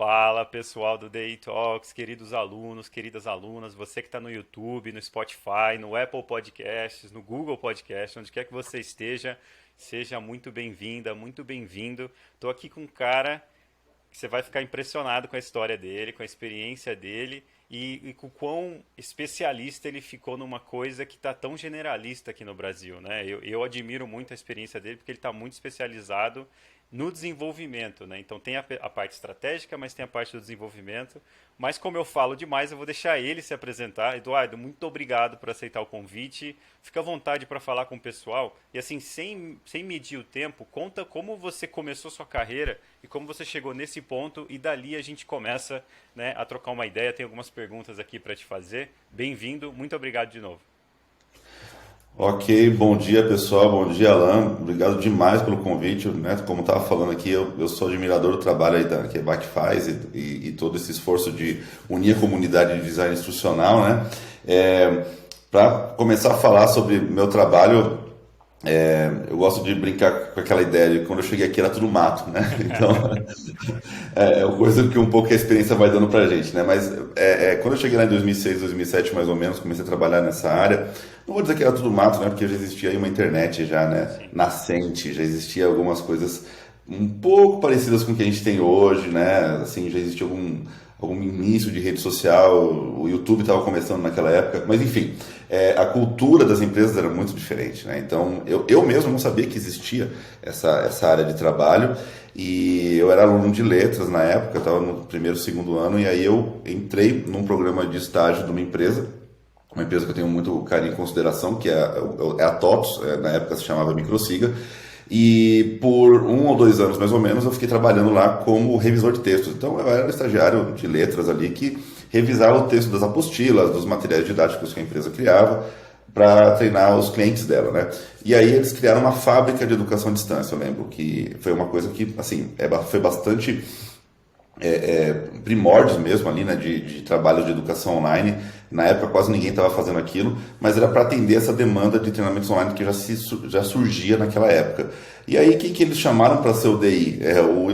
Fala pessoal do DI Talks, queridos alunos, queridas alunas, você que está no YouTube, no Spotify, no Apple Podcasts, no Google Podcasts, onde quer que você esteja, seja muito bem-vinda, muito bem-vindo. Estou aqui com um cara que você vai ficar impressionado com a história dele, com a experiência dele e com o quão especialista ele ficou numa coisa que está tão generalista aqui no Brasil, né? Eu admiro muito a experiência dele porque ele está muito especializado no desenvolvimento, né? Então tem a parte estratégica, mas tem a parte do desenvolvimento. Mas como eu falo demais, eu vou deixar ele se apresentar. Eduardo, muito obrigado por aceitar o convite. Fica à vontade para falar com o pessoal. E assim, sem medir o tempo, conta como você começou sua carreira e como você chegou nesse ponto. E dali a gente começa, né, a trocar uma ideia. Tem algumas perguntas aqui para te fazer. Bem-vindo, muito obrigado de novo. Ok, bom dia pessoal, bom dia Alan, obrigado demais pelo convite, né? Como estava falando aqui, eu sou admirador do trabalho aí que a BAC faz e todo esse esforço de unir a comunidade de design instrucional, né? Para começar a falar sobre meu trabalho, eu gosto de brincar com aquela ideia de quando eu cheguei aqui era tudo mato, né? Então, é uma coisa que um pouco a experiência vai dando pra gente, né? Mas quando eu cheguei lá em 2006, 2007 mais ou menos, comecei a trabalhar nessa área. Não vou dizer que era tudo mato, né? Porque já existia aí uma internet já, né? Sim. Nascente, já existia algumas coisas um pouco parecidas com o que a gente tem hoje, né? Assim, já existia algum início de rede social, o YouTube estava começando naquela época, mas enfim, a cultura das empresas era muito diferente, né? Então, eu mesmo não sabia que existia essa área de trabalho e eu era aluno de letras na época, eu estava no primeiro, segundo ano e aí eu entrei num programa de estágio de uma empresa que eu tenho muito carinho e consideração, que é a TOTS, na época se chamava Microsiga, e por 1 ou 2 anos mais ou menos eu fiquei trabalhando lá como revisor de textos. Então eu era estagiário de letras ali que revisava o texto das apostilas, dos materiais didáticos que a empresa criava para treinar os clientes dela, né? E aí eles criaram uma fábrica de educação à distância, eu lembro que foi uma coisa que, assim, foi bastante primórdios mesmo ali, né, de trabalho de educação online. Na época quase ninguém estava fazendo aquilo, mas era para atender essa demanda de treinamentos online que já surgia naquela época. E aí quem que eles chamaram para ser o DI?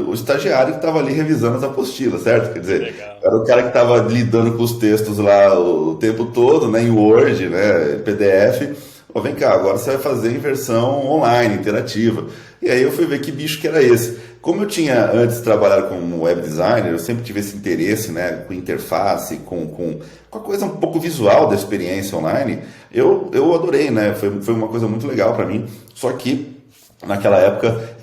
O estagiário que estava ali revisando as apostilas, certo? Quer dizer, Legal. era o cara que estava lidando com os textos lá o tempo todo, né, em Word, né, PDF. Pô, vem cá, agora você vai fazer em versão online, interativa. E aí eu fui ver que bicho que era esse. Como eu tinha antes trabalhado como web designer, eu sempre tive esse interesse, né, com interface, com a coisa um pouco visual da experiência online, eu adorei, né, foi uma coisa muito legal para mim, só que naquela época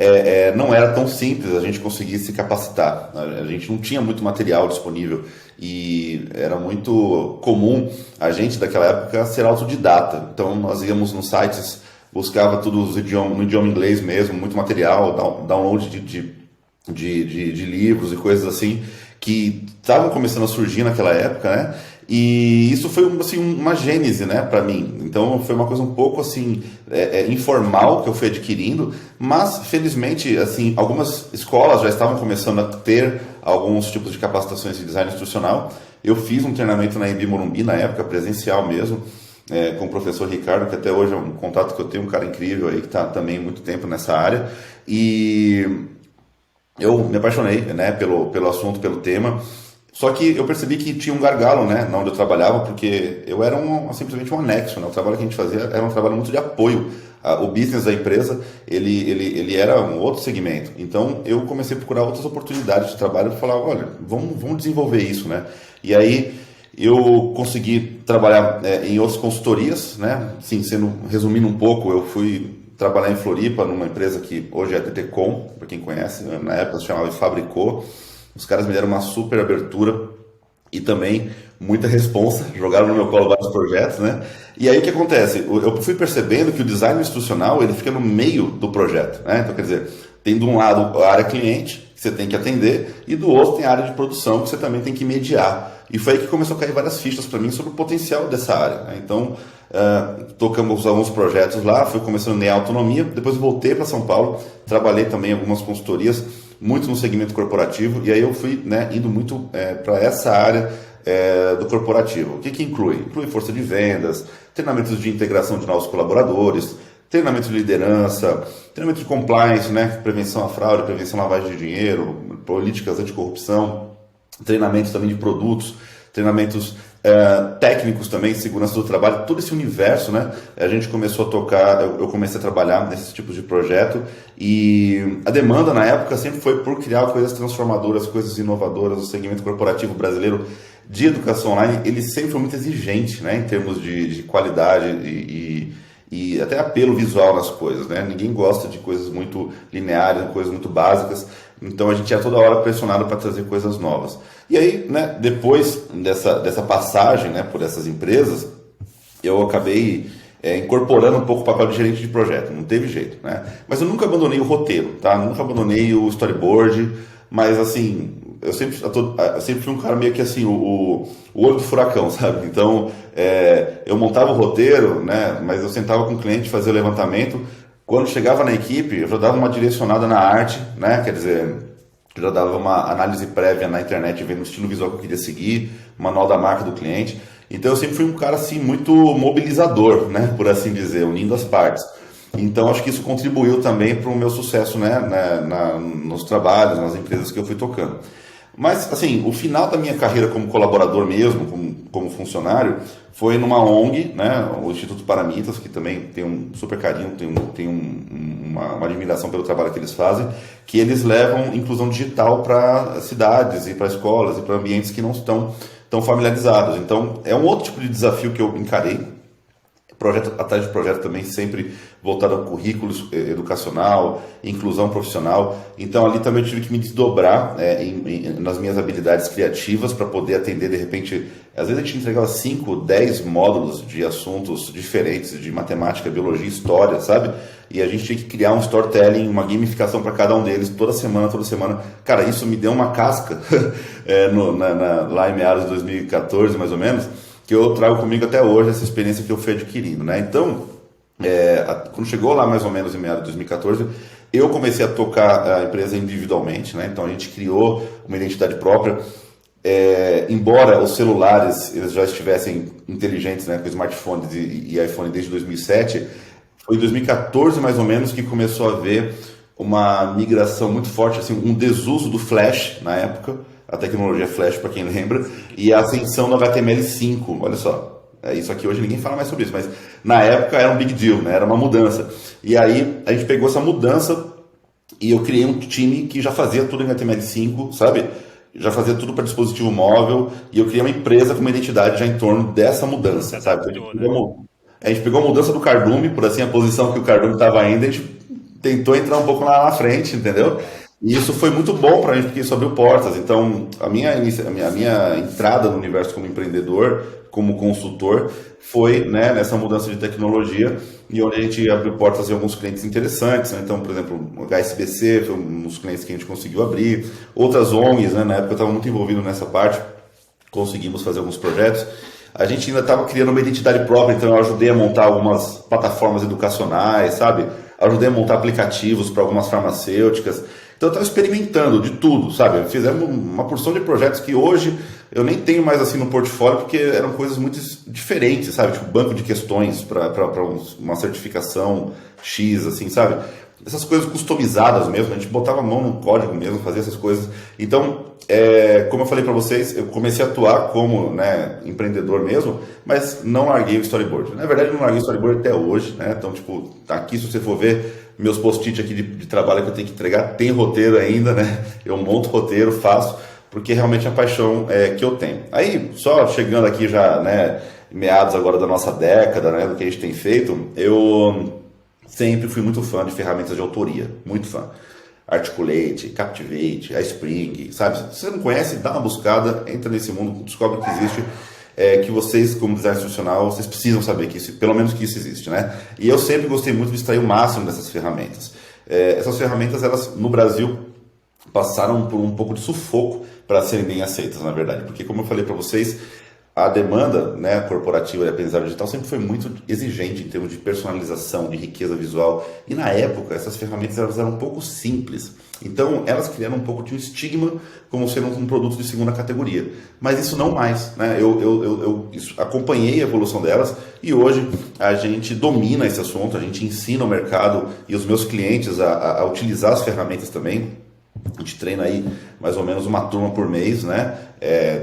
não era tão simples a gente conseguir se capacitar, a gente não tinha muito material disponível e era muito comum a gente daquela época ser autodidata, então nós íamos nos sites, buscava tudo no idioma inglês mesmo, muito material, download de livros e coisas assim que estavam começando a surgir naquela época, né? E isso foi assim, uma gênese, né, para mim. Então foi uma coisa um pouco assim informal que eu fui adquirindo, mas felizmente assim algumas escolas já estavam começando a ter alguns tipos de capacitações de design instrucional. Eu fiz um treinamento na Embi Morumbi na época presencial mesmo, com o professor Ricardo, que até hoje é um contato que eu tenho, um cara incrível aí que está também há muito tempo nessa área. E eu me apaixonei, né, pelo assunto, pelo tema. Só que eu percebi que tinha um gargalo, né, onde eu trabalhava, porque eu era simplesmente um anexo, né? O trabalho que a gente fazia era um trabalho muito de apoio. O business da empresa, ele era um outro segmento. Então, eu comecei a procurar outras oportunidades de trabalho e falar, olha, vamos desenvolver isso, né? E aí, eu consegui trabalhar em outras consultorias, né? Sim, resumindo um pouco, eu fui trabalhar em Floripa, numa empresa que hoje é a TTCom, para quem conhece, né? Na época se chamava Fabricô. Os caras me deram uma super abertura e também muita responsa, jogaram no meu colo vários projetos, né? E aí o que acontece? Eu fui percebendo que o design institucional ele fica no meio do projeto, né? Então, quer dizer, tem de um lado a área cliente, que você tem que atender, e do outro tem a área de produção, que você também tem que mediar. E foi aí que começou a cair várias fichas para mim sobre o potencial dessa área, né? Então, tocamos alguns projetos lá, fui começando em autonomia, depois voltei para São Paulo, trabalhei também em algumas consultorias, muito no segmento corporativo, e aí eu fui, né, indo muito para essa área do corporativo. O que inclui? Inclui força de vendas, treinamentos de integração de novos colaboradores, treinamento de liderança, treinamento de compliance, né, prevenção à fraude, prevenção à lavagem de dinheiro, políticas anticorrupção. treinamentos também de produtos, treinamentos técnicos também, segurança do trabalho, todo esse universo, né? A gente começou a tocar, eu comecei a trabalhar nesses tipos de projeto e a demanda na época sempre foi por criar coisas transformadoras, coisas inovadoras. O segmento corporativo brasileiro de educação online, ele sempre foi muito exigente, né? Em termos de qualidade e até apelo visual nas coisas, né? Ninguém gosta de coisas muito lineares, coisas muito básicas. Então a gente é toda hora pressionado para trazer coisas novas. E aí, né, depois dessa passagem, né, por essas empresas, eu acabei incorporando um pouco o papel de gerente de projeto, não teve jeito, né? Mas eu nunca abandonei o roteiro, tá? Nunca abandonei o storyboard, mas assim, eu sempre fui um cara meio que assim, o olho do furacão, sabe? Então, eu montava o roteiro, né, mas eu sentava com o cliente, fazia o levantamento. Quando chegava na equipe, eu já dava uma direcionada na arte, né? Quer dizer, eu já dava uma análise prévia na internet, vendo o estilo visual que eu queria seguir, manual da marca do cliente. Então eu sempre fui um cara assim muito mobilizador, né? Por assim dizer, unindo as partes. Então acho que isso contribuiu também para o meu sucesso, né? Nos trabalhos, nas empresas que eu fui tocando. Mas, assim, o final da minha carreira como colaborador mesmo, como funcionário, foi numa ONG, né, o Instituto Paramitas, que também tem um super carinho, tem uma admiração pelo trabalho que eles fazem, que eles levam inclusão digital para cidades e para escolas e para ambientes que não estão tão familiarizados. Então, é um outro tipo de desafio que eu encarei. Projeto atrás de projeto também sempre voltado ao currículo educacional, inclusão profissional. Então ali também eu tive que me desdobrar nas minhas habilidades criativas para poder atender de repente. Às vezes a gente entregava 5, 10 módulos de assuntos diferentes, de matemática, biologia, história, sabe? E a gente tinha que criar um storytelling, uma gamificação para cada um deles toda semana. Cara, isso me deu uma casca lá em meados de 2014, mais ou menos, que eu trago comigo até hoje, essa experiência que eu fui adquirindo, né? Então, quando chegou lá mais ou menos em meados de 2014, eu comecei a tocar a empresa individualmente, né? Então a gente criou uma identidade própria. Embora os celulares eles já estivessem inteligentes, né, com smartphones e iPhone desde 2007, foi em 2014 mais ou menos que começou a haver uma migração muito forte, assim, um desuso do Flash na época, a tecnologia Flash, para quem lembra, e a ascensão do HTML5. Olha só, isso aqui hoje ninguém fala mais sobre isso, mas na época era um big deal, né? Era uma mudança. E aí a gente pegou essa mudança e eu criei um time que já fazia tudo em HTML5, sabe? Já fazia tudo para dispositivo móvel, e eu criei uma empresa com uma identidade já em torno dessa mudança, sabe? A gente pegou a mudança do Cardume, por assim, a posição que o Cardume estava indo, a gente tentou entrar um pouco lá na frente, entendeu? E isso foi muito bom para a gente, porque isso abriu portas. Então, a minha entrada no universo como empreendedor, como consultor, foi, né, nessa mudança de tecnologia, e onde a gente abriu portas em alguns clientes interessantes, né? Então, por exemplo, o HSBC foi um dos clientes que a gente conseguiu abrir, outras ONGs, né? Na época eu estava muito envolvido nessa parte, conseguimos fazer alguns projetos. A gente ainda estava criando uma identidade própria, então eu ajudei a montar algumas plataformas educacionais, sabe? Ajudei a montar aplicativos para algumas farmacêuticas. Então eu estava experimentando de tudo, sabe? Fizemos uma porção de projetos que hoje eu nem tenho mais assim no portfólio, porque eram coisas muito diferentes, sabe? Tipo banco de questões para uma certificação X, assim, sabe? Essas coisas customizadas mesmo, a gente botava a mão no código mesmo, fazia essas coisas. Então, como eu falei para vocês, eu comecei a atuar como, né, empreendedor mesmo, mas não larguei o storyboard. Na verdade, eu não larguei o storyboard até hoje, né? Então, tipo, aqui se você for ver meus post-it aqui de trabalho que eu tenho que entregar, tem roteiro ainda, né? Eu monto roteiro, faço, porque realmente é a paixão que eu tenho. Aí, só chegando aqui já, né, meados agora da nossa década, né, do que a gente tem feito, eu sempre fui muito fã de ferramentas de autoria, muito fã. Articulate, Captivate, iSpring, sabe? Se você não conhece, dá uma buscada, entra nesse mundo, descobre que existe, que vocês, como design institucional, vocês precisam saber que isso, pelo menos que isso existe, né? E eu sempre gostei muito de extrair o máximo dessas ferramentas. Essas ferramentas, elas, no Brasil, passaram por um pouco de sufoco para serem bem aceitas, na verdade. Porque, como eu falei para vocês, a demanda, né, corporativa de aprendizagem digital sempre foi muito exigente em termos de personalização, de riqueza visual. E na época, essas ferramentas elas eram um pouco simples. Então, elas criaram um pouco de um estigma como sendo um produto de segunda categoria. Mas isso não mais, né? Eu acompanhei a evolução delas e hoje a gente domina esse assunto, a gente ensina o mercado e os meus clientes a utilizar as ferramentas também. A gente treina aí mais ou menos uma turma por mês, né?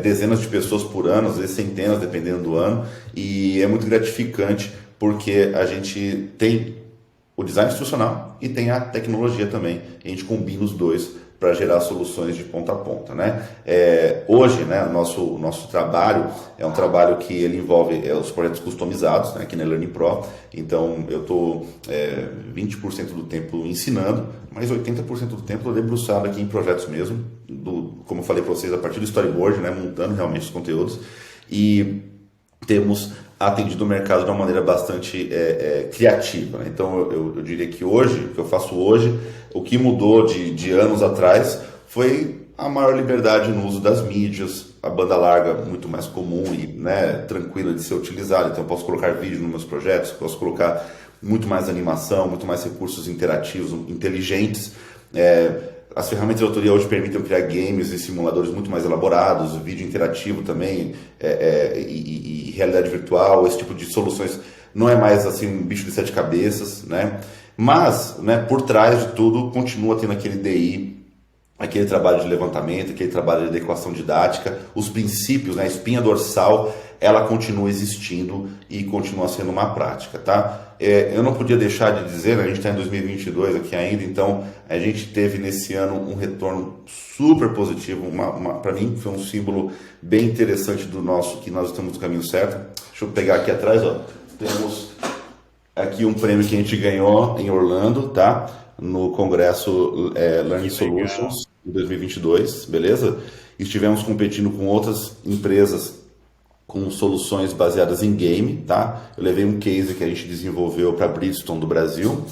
Dezenas de pessoas por ano, às vezes centenas, dependendo do ano. E é muito gratificante porque a gente tem o design institucional e tem a tecnologia também. A gente combina os dois para gerar soluções de ponta a ponta, né? Hoje, né, o nosso trabalho é um trabalho que ele envolve os projetos customizados, né, aqui na Learning Pro. Então, eu estou 20% do tempo ensinando, mas 80% do tempo eu debruçado aqui em projetos mesmo, como eu falei para vocês, a partir do storyboard, né, montando realmente os conteúdos. E temos atendido o mercado de uma maneira bastante criativa, né? Então eu diria que hoje, o que eu faço hoje, o que mudou de anos atrás foi a maior liberdade no uso das mídias, a banda larga muito mais comum e, né, tranquila de ser utilizada. Então eu posso colocar vídeo nos meus projetos, posso colocar muito mais animação, muito mais recursos interativos, inteligentes. As ferramentas de autoria hoje permitem criar games e simuladores muito mais elaborados, vídeo interativo também, e realidade virtual, esse tipo de soluções não é mais assim um bicho de sete cabeças, né? Mas, né, por trás de tudo continua tendo aquele DI, aquele trabalho de levantamento, aquele trabalho de adequação didática, os princípios, né, a espinha dorsal, ela continua existindo e continua sendo uma prática, tá? Eu não podia deixar de dizer, né, a gente está em 2022 aqui ainda, então a gente teve nesse ano um retorno super positivo, para mim foi um símbolo bem interessante do nosso, que nós estamos no caminho certo. Deixa eu pegar aqui atrás, ó, temos aqui um prêmio que a gente ganhou em Orlando, tá? No Congresso Learning Solutions em 2022, beleza? Estivemos competindo com outras empresas com soluções baseadas em game, tá? Eu levei um case que a gente desenvolveu para a Bridgestone do Brasil,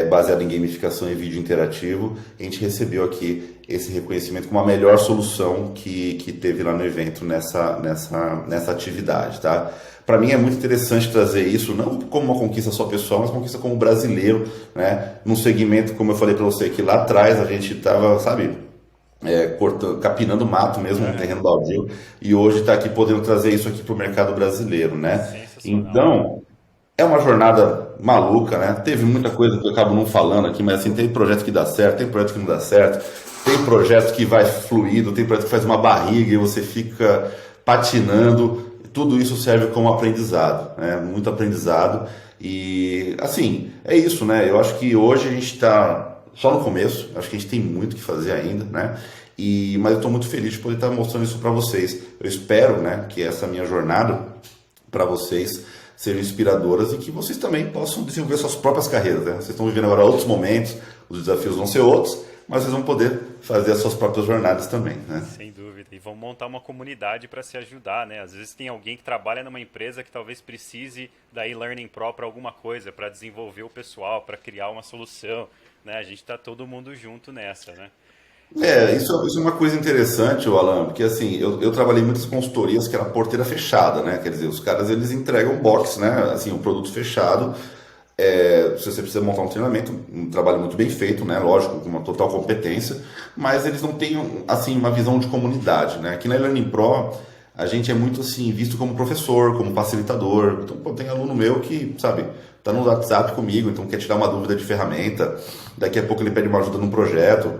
baseado em gamificação e vídeo interativo. A gente recebeu aqui esse reconhecimento como a melhor solução que teve lá no evento nessa atividade, tá? Para mim é muito interessante trazer isso, não como uma conquista só pessoal, mas uma conquista como brasileiro, né? Num segmento, como eu falei para você, que lá atrás a gente estava, sabe, capinando mato mesmo, um terreno baldio, e hoje está aqui podendo trazer isso aqui para o mercado brasileiro, né? Então, é uma jornada maluca, né? Teve muita coisa que eu acabo não falando aqui, mas assim, tem projeto que dá certo, tem projeto que não dá certo, tem projeto que vai fluido, tem projeto que faz uma barriga e você fica patinando. Tudo isso serve como aprendizado, né? Muito aprendizado. E, assim, é isso, né? Eu acho que hoje a gente está só no começo, acho que a gente tem muito que fazer ainda, né? Mas eu estou muito feliz de poder estar mostrando isso para vocês. Eu espero, né, que essa minha jornada para vocês sejam inspiradoras e que vocês também possam desenvolver suas próprias carreiras, né? Vocês estão vivendo agora outros momentos, os desafios vão ser outros, mas vocês vão poder fazer as suas próprias jornadas também, né? Sem dúvida. E vão montar uma comunidade para se ajudar, né? Às vezes tem alguém que trabalha numa empresa que talvez precise da e-learning pro para alguma coisa, para desenvolver o pessoal, para criar uma solução, né? A gente está todo mundo junto nessa, né? Isso é uma coisa interessante, Alan, porque assim, eu trabalhei em muitas consultorias que era porteira fechada, né? Quer dizer, os caras eles entregam box, né? Assim, um produto fechado. Se você precisa montar um treinamento, um trabalho muito bem feito, né? Lógico, com uma total competência, mas eles não têm assim uma visão de comunidade, né? Aqui na Learning Pro a gente é muito assim visto como professor, como facilitador. Então, pô, tem aluno meu que, sabe, tá no WhatsApp comigo, então quer tirar uma dúvida de ferramenta, daqui a pouco ele pede uma ajuda num projeto.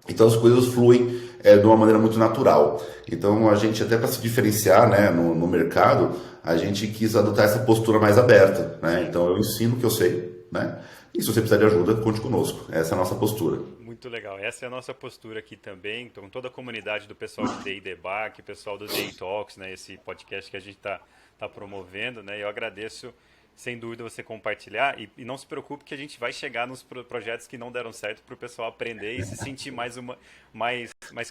Então as coisas fluem de uma maneira muito natural. Então a gente, até para se diferenciar, né, no mercado, a gente quis adotar essa postura mais aberta, né? Então eu ensino o que eu sei, né? E se você precisar de ajuda, conte conosco. Essa é a nossa postura. Muito legal. Essa é a nossa postura aqui também. Então, toda a comunidade do pessoal de DI Debug, pessoal do DI Talks, né, esse podcast que a gente tá promovendo, né? Eu agradeço, sem dúvida, você compartilhar. E não se preocupe que a gente vai chegar nos projetos que não deram certo para o pessoal aprender e se sentir mais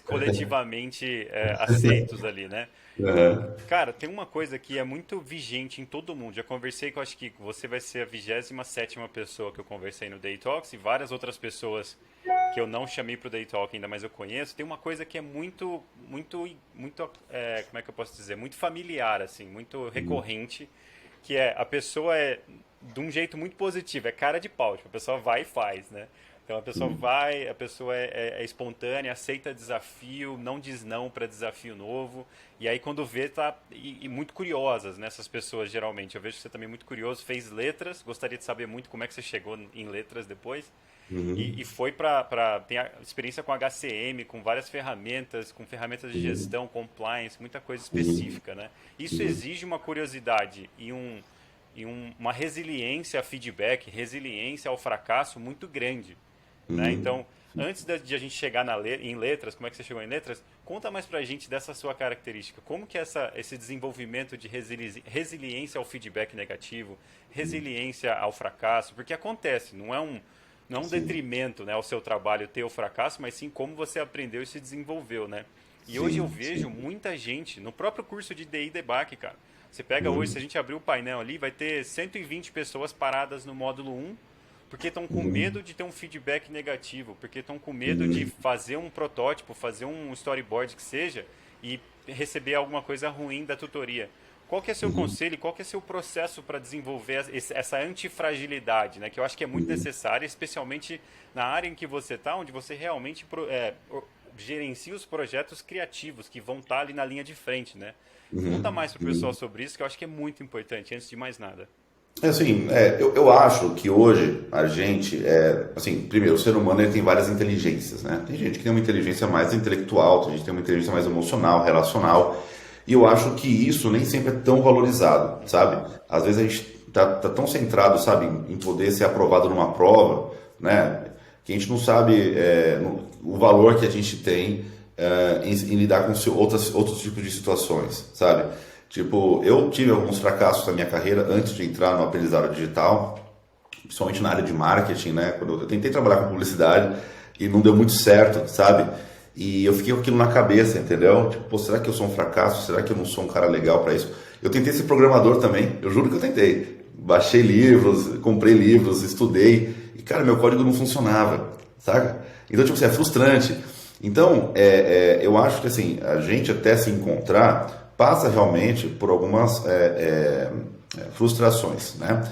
coletivamente aceitos ali, né? Cara, tem uma coisa que é muito vigente em todo mundo. Já conversei com, acho que você vai ser a 27ª pessoa que eu conversei no Day Talks e várias outras pessoas que eu não chamei pro Day Talk ainda, mas eu conheço. Tem uma coisa que é muito, como é que eu posso dizer? Muito familiar, assim, muito recorrente, que é a pessoa de um jeito muito positivo, é cara de pau, tipo, a pessoa vai e faz, né? Então a pessoa vai, a pessoa é espontânea, aceita desafio, não diz não para desafio novo. E aí quando vê, tá. E muito curiosas, né, essas pessoas geralmente. Eu vejo que você também é muito curioso, fez letras, gostaria de saber muito como é que você chegou em letras depois. Uhum. E foi para ter a experiência com HCM, com várias ferramentas, com ferramentas de Uhum. gestão, compliance, muita coisa Uhum. específica, né? Isso Uhum. exige uma curiosidade uma resiliência a feedback, resiliência ao fracasso muito grande, né? Uhum. Então, antes de a gente chegar em letras, como é que você chegou em letras? Conta mais pra gente dessa sua característica. Como que esse desenvolvimento de resiliência ao feedback negativo, resiliência ao fracasso, porque acontece, não é um Sim, detrimento, né, ao seu trabalho ter o fracasso, mas sim como você aprendeu e se desenvolveu, né? E hoje eu sim, vejo sim. muita gente, no próprio curso de DI Debug, cara. Você pega hoje, se a Uhum. gente abrir o painel ali, vai ter 120 pessoas paradas no módulo um porque estão com Uhum. medo de ter um feedback negativo, porque estão com medo de Uhum. fazer um protótipo, fazer um storyboard que seja e receber alguma coisa ruim da tutoria. Qual que é seu Uhum. conselho, qual que é seu processo para desenvolver essa antifragilidade, né, que eu acho que é muito Uhum. necessária, especialmente na área em que você está, onde você realmente gerencia os projetos criativos que vão estar ali na linha de frente, né? Conta Uhum. mais pro pessoal Uhum. sobre isso, que eu acho que é muito importante, antes de mais nada. É assim, eu acho que hoje a gente, assim, primeiro, o ser humano ele tem várias inteligências, né? Tem gente que tem uma inteligência mais intelectual, tem gente que tem uma inteligência mais emocional, relacional, e eu acho que isso nem sempre é tão valorizado, sabe? Às vezes a gente tá tão centrado, sabe, em poder ser aprovado numa prova, né? Que a gente não sabe o valor que a gente tem em lidar com outros tipos de situações, sabe? Tipo, eu tive alguns fracassos na minha carreira antes de entrar no aprendizado digital, principalmente na área de marketing, né? Quando eu tentei trabalhar com publicidade e não deu muito certo, sabe? E eu fiquei com aquilo na cabeça, entendeu? Tipo, pô, será que eu sou um fracasso? Será que eu não sou um cara legal para isso? Eu tentei ser programador também, eu juro que eu tentei. Baixei livros, comprei livros, estudei e, cara, meu código não funcionava, saca? Então, tipo assim, é frustrante. Então, eu acho que assim, a gente até se encontrar passa realmente por algumas frustrações, né?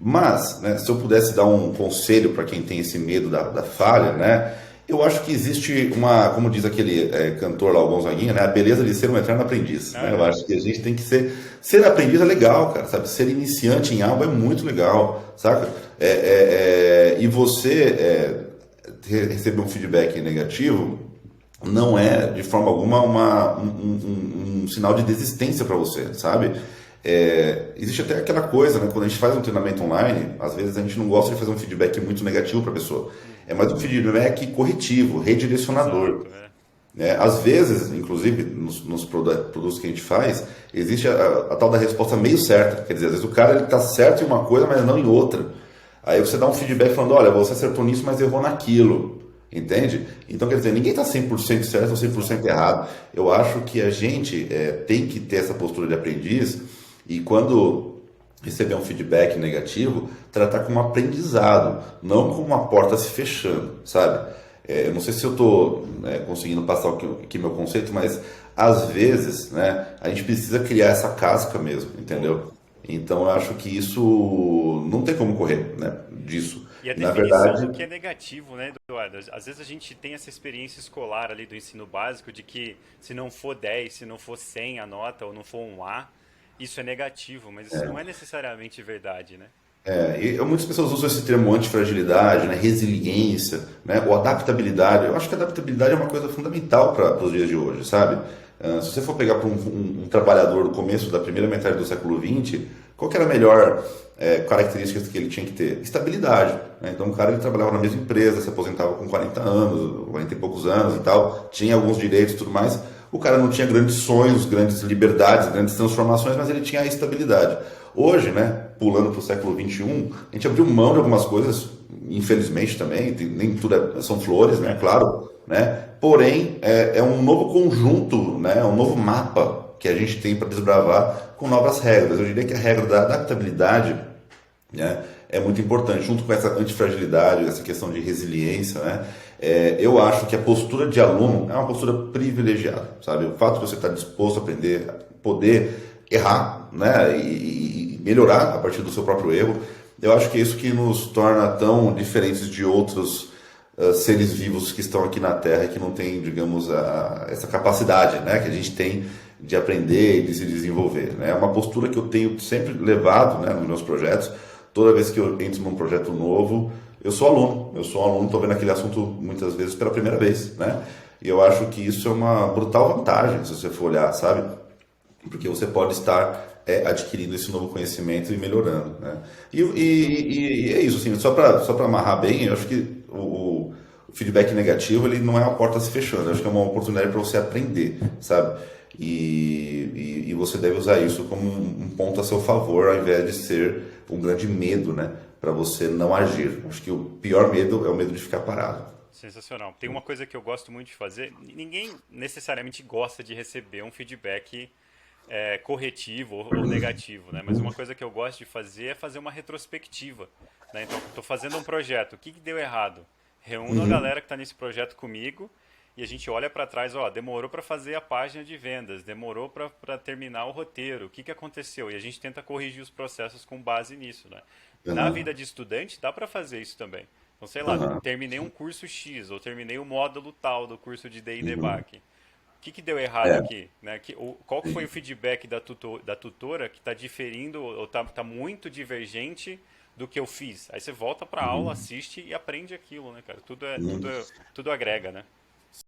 Mas, né, se eu pudesse dar um conselho para quem tem esse medo da falha, né, eu acho que existe uma, como diz aquele cantor lá, o Gonzaguinha, né, a beleza de ser um eterno aprendiz. Né? Eu Aham. acho que a gente tem que ser aprendiz é legal, cara, sabe? Ser iniciante em algo é muito legal, saca? E você receber um feedback negativo não é de forma alguma um sinal de desistência para você, sabe? Existe até aquela coisa, né? Quando a gente faz um treinamento online, às vezes a gente não gosta de fazer um feedback muito negativo para a pessoa. É mais um Uhum. feedback corretivo, redirecionador. Exato, é. Né? Às vezes, inclusive nos produtos que a gente faz, existe a tal da resposta meio certa. Quer dizer, às vezes o cara está certo em uma coisa, mas não em outra. Aí você dá um feedback falando, olha, você acertou nisso, mas errou naquilo. Entende? Então, quer dizer, ninguém está 100% certo ou 100% Exato. errado. Eu acho que a gente tem que ter essa postura de aprendiz e quando receber um feedback negativo, tratar como aprendizado, não como uma porta se fechando, sabe? Eu não sei se eu estou conseguindo passar aqui meu conceito, mas às vezes, né, a gente precisa criar essa casca mesmo, Boa. entendeu? Então eu acho que isso não tem como correr, né, disso. E a E na definição verdade, do que é negativo, né, Eduardo? Às vezes a gente tem essa experiência escolar ali do ensino básico de que se não for 10, se não for 100 a nota ou não for um A, isso é negativo, mas isso não é necessariamente verdade, né? muitas pessoas usam esse termo antifragilidade, né, resiliência, né, ou adaptabilidade. Eu acho que a adaptabilidade é uma coisa fundamental para os dias de hoje, sabe? Se você for pegar para um trabalhador do começo da primeira metade do século XX, qual que era a melhor característica que ele tinha que ter? Estabilidade. Né? Então, o cara ele trabalhava na mesma empresa, se aposentava com 40 anos, 40 e poucos anos e tal, tinha alguns direitos e tudo mais. O cara não tinha grandes sonhos, grandes liberdades, grandes transformações, mas ele tinha a estabilidade. Hoje, né, pulando para o século XXI, a gente abriu mão de algumas coisas, infelizmente também, nem tudo são flores, né, claro, né, porém é um novo conjunto, né, um novo mapa que a gente tem para desbravar com novas regras. Eu diria que a regra da adaptabilidade, né, é muito importante, junto com essa antifragilidade, essa questão de resiliência, né, eu acho que a postura de aluno é uma postura privilegiada, sabe? O fato de você estar disposto a aprender, poder errar, né, e melhorar a partir do seu próprio erro, eu acho que é isso que nos torna tão diferentes de outros seres vivos que estão aqui na Terra e que não têm, digamos, essa capacidade, né, que a gente tem de aprender e de se desenvolver. Né? É uma postura que eu tenho sempre levado, né, nos meus projetos. Toda vez que eu entro num projeto novo, eu sou aluno, estou vendo aquele assunto muitas vezes pela primeira vez, né? E eu acho que isso é uma brutal vantagem, se você for olhar, sabe? Porque você pode estar adquirindo esse novo conhecimento e melhorando, né? E é isso, assim, só para amarrar bem, eu acho que o feedback negativo ele não é uma porta se fechando, eu acho que é uma oportunidade para você aprender, sabe? E você deve usar isso como um ponto a seu favor, ao invés de ser um grande medo, né? Para você não agir. Acho que o pior medo é o medo de ficar parado. Sensacional. Tem uma coisa que eu gosto muito de fazer. Ninguém necessariamente gosta de receber um feedback corretivo ou negativo, né? Mas uma coisa que eu gosto de fazer é fazer uma retrospectiva, né? Então, estou fazendo um projeto. O que deu errado? Reúno a galera que está nesse projeto comigo e a gente olha para trás. Ó, demorou para fazer a página de vendas, demorou para terminar o roteiro. O que aconteceu? E a gente tenta corrigir os processos com base nisso, né? Na Uhum. vida de estudante, dá para fazer isso também. Então, sei lá, Uhum. terminei um curso X, ou terminei o módulo tal do curso de DI Uhum. Debug. O que deu errado É, aqui? Né? Qual que foi o feedback da tutora que está diferindo, ou tá muito divergente do que eu fiz? Aí você volta para a aula, assiste e aprende aquilo, né, cara? Tudo agrega, né?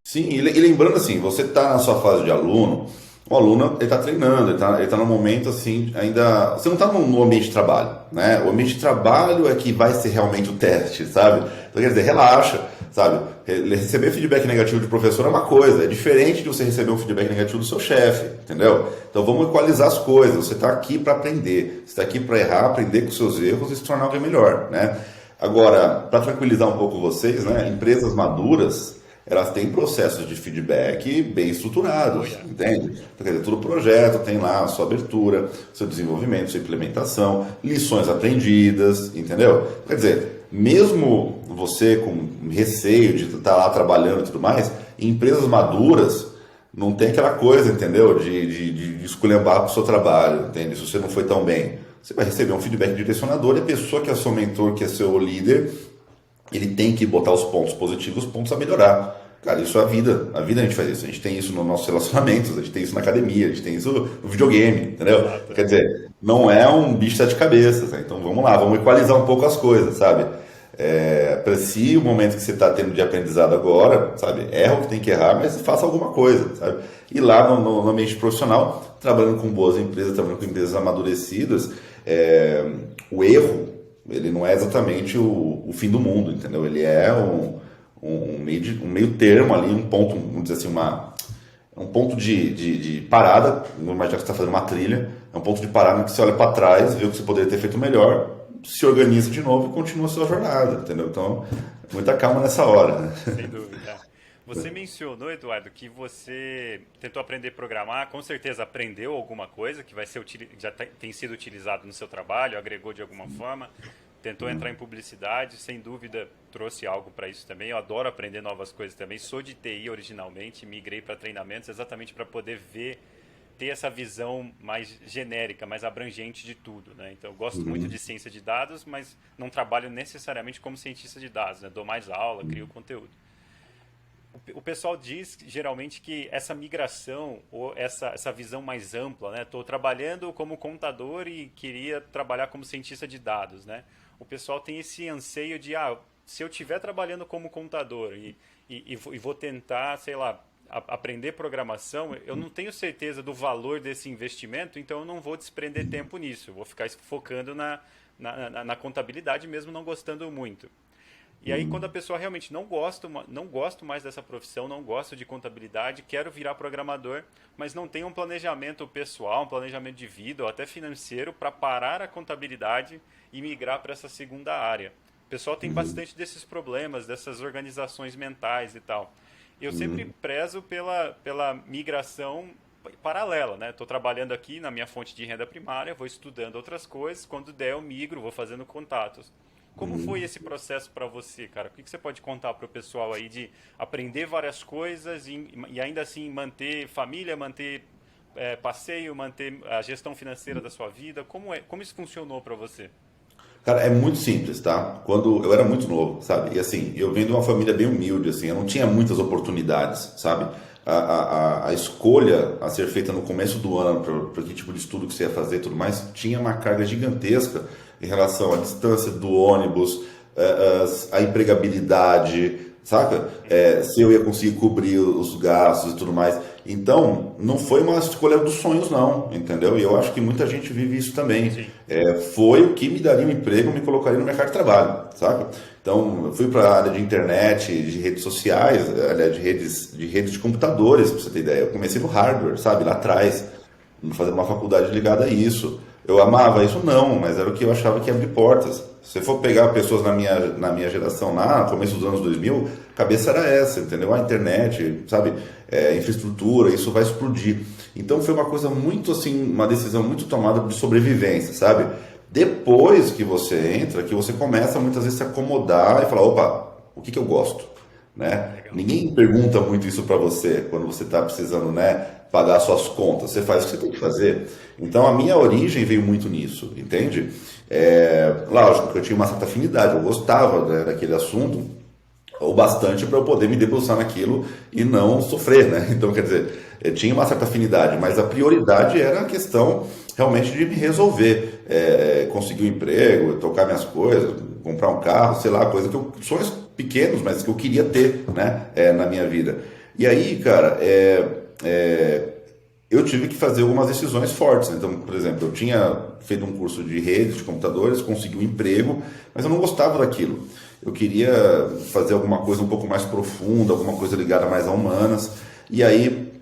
sim, e lembrando assim, você está na sua fase de aluno, o aluno ele está treinando, ele tá num momento assim, ainda. Você não está no ambiente de trabalho, né? O ambiente de trabalho é que vai ser realmente o teste, sabe? Então quer dizer, relaxa, sabe? Receber feedback negativo de professor é uma coisa, é diferente de você receber um feedback negativo do seu chefe, entendeu? Então vamos equalizar as coisas, você está aqui para aprender, você está aqui para errar, aprender com seus erros e se tornar alguém melhor, né? Agora, para tranquilizar um pouco vocês, né? Empresas maduras elas têm processos de feedback bem Oh, estruturados, yeah. entende? Então, quer dizer, todo projeto tem lá a sua abertura, seu desenvolvimento, sua implementação, lições aprendidas, entendeu? Quer dizer, mesmo você com receio de estar lá trabalhando e tudo mais, em empresas maduras não tem aquela coisa, entendeu? De esculhambar o seu trabalho, entende? Se você não foi tão bem, você vai receber um feedback direcionador e a pessoa que é seu mentor, que é seu líder, ele tem que botar os pontos positivos, os pontos a melhorar. Cara, isso é a vida. A vida a gente faz isso. A gente tem isso nos nossos relacionamentos, a gente tem isso na academia, a gente tem isso no videogame, entendeu? Exato. Quer dizer, não é um bicho de sete cabeças, né? Então vamos lá, vamos equalizar um pouco as coisas, sabe? Aprecie o momento que você está tendo de aprendizado agora, sabe? Erra o que tem que errar, mas faça alguma coisa, sabe? E lá no ambiente profissional, trabalhando com boas empresas, trabalhando com empresas amadurecidas, o erro ele não é exatamente o fim do mundo, entendeu? Ele é um meio termo ali, um ponto, vamos dizer assim, um ponto de parada. Vamos imaginar que você está fazendo uma trilha, é um ponto de parada que você olha para trás, vê o que você poderia ter feito melhor, se organiza de novo e continua a sua jornada, entendeu? Então, muita calma nessa hora, né? Sem dúvida. Você mencionou, Eduardo, que você tentou aprender a programar, com certeza aprendeu alguma coisa que vai ser tem sido utilizado no seu trabalho, agregou de alguma forma, tentou entrar em publicidade, sem dúvida trouxe algo para isso também. Eu adoro aprender novas coisas também. Sou de TI originalmente, migrei para treinamentos exatamente para poder ter essa visão mais genérica, mais abrangente de tudo, né? Então, eu gosto muito de ciência de dados, mas não trabalho necessariamente como cientista de dados, né? Dou mais aula, crio conteúdo. O pessoal diz geralmente que essa migração ou essa visão mais ampla, né? Estou trabalhando como contador e queria trabalhar como cientista de dados, né? O pessoal tem esse anseio de, se eu estiver trabalhando como contador e vou tentar, sei lá, aprender programação, eu não tenho certeza do valor desse investimento, então eu não vou desprender tempo nisso. Eu vou ficar focando na contabilidade mesmo não gostando muito. E aí, quando a pessoa realmente não gosto mais dessa profissão, não gosto de contabilidade, quero virar programador, mas não tem um planejamento pessoal, um planejamento de vida ou até financeiro para parar a contabilidade e migrar para essa segunda área. O pessoal tem bastante desses problemas, dessas organizações mentais e tal. Eu sempre prezo pela migração paralela, né? Estou trabalhando aqui na minha fonte de renda primária, vou estudando outras coisas, quando der eu migro, vou fazendo contatos. Como foi esse processo para você, cara? O que você pode contar para o pessoal aí de aprender várias coisas e ainda assim manter família, manter passeio, manter a gestão financeira da sua vida? Como isso funcionou para você? Cara, é muito simples, tá? Quando eu era muito novo, sabe? E assim, eu venho de uma família bem humilde, assim, eu não tinha muitas oportunidades, sabe? A escolha a ser feita no começo do ano para que tipo de estudo que você ia fazer e tudo mais, tinha uma carga gigantesca em relação à distância do ônibus, a empregabilidade, saca? Se eu ia conseguir cobrir os gastos e tudo mais. Então, não foi uma escolha dos sonhos, não, entendeu? E eu acho que muita gente vive isso também. Sim. Foi o que me daria um emprego, me colocaria no mercado de trabalho, saca? Então, eu fui para a área de internet, de redes sociais, área de redes de computadores, para você ter ideia. Eu comecei no hardware, sabe? Lá atrás, fazer uma faculdade ligada a isso. Eu amava isso? Não, mas era o que eu achava que ia abrir portas. Se for pegar pessoas na minha geração lá, no começo dos anos 2000, a cabeça era essa, entendeu? A internet, sabe? Infraestrutura, isso vai explodir. Então foi uma coisa muito assim, uma decisão muito tomada de sobrevivência, sabe? Depois que você entra, que você começa muitas vezes a se acomodar e falar, opa, o que eu gosto? Né? Legal. Ninguém pergunta muito isso para você quando você está precisando, né, pagar suas contas. Você faz o que você tem que fazer. Então a minha origem veio muito nisso, entende? Lógico que eu tinha uma certa afinidade, eu gostava, né, daquele assunto o bastante para eu poder me debruçar naquilo e não sofrer, né? Então, quer dizer, eu tinha uma certa afinidade, mas a prioridade era a questão realmente de me resolver, conseguir um emprego, tocar minhas coisas, comprar um carro, sei lá, coisa que sonhos pequenos, mas que eu queria ter, né, na minha vida. E aí, cara, eu tive que fazer algumas decisões fortes. Então, por exemplo, eu tinha feito um curso de redes de computadores, consegui um emprego, mas eu não gostava daquilo. Eu queria fazer alguma coisa um pouco mais profunda, alguma coisa ligada mais a humanas. E aí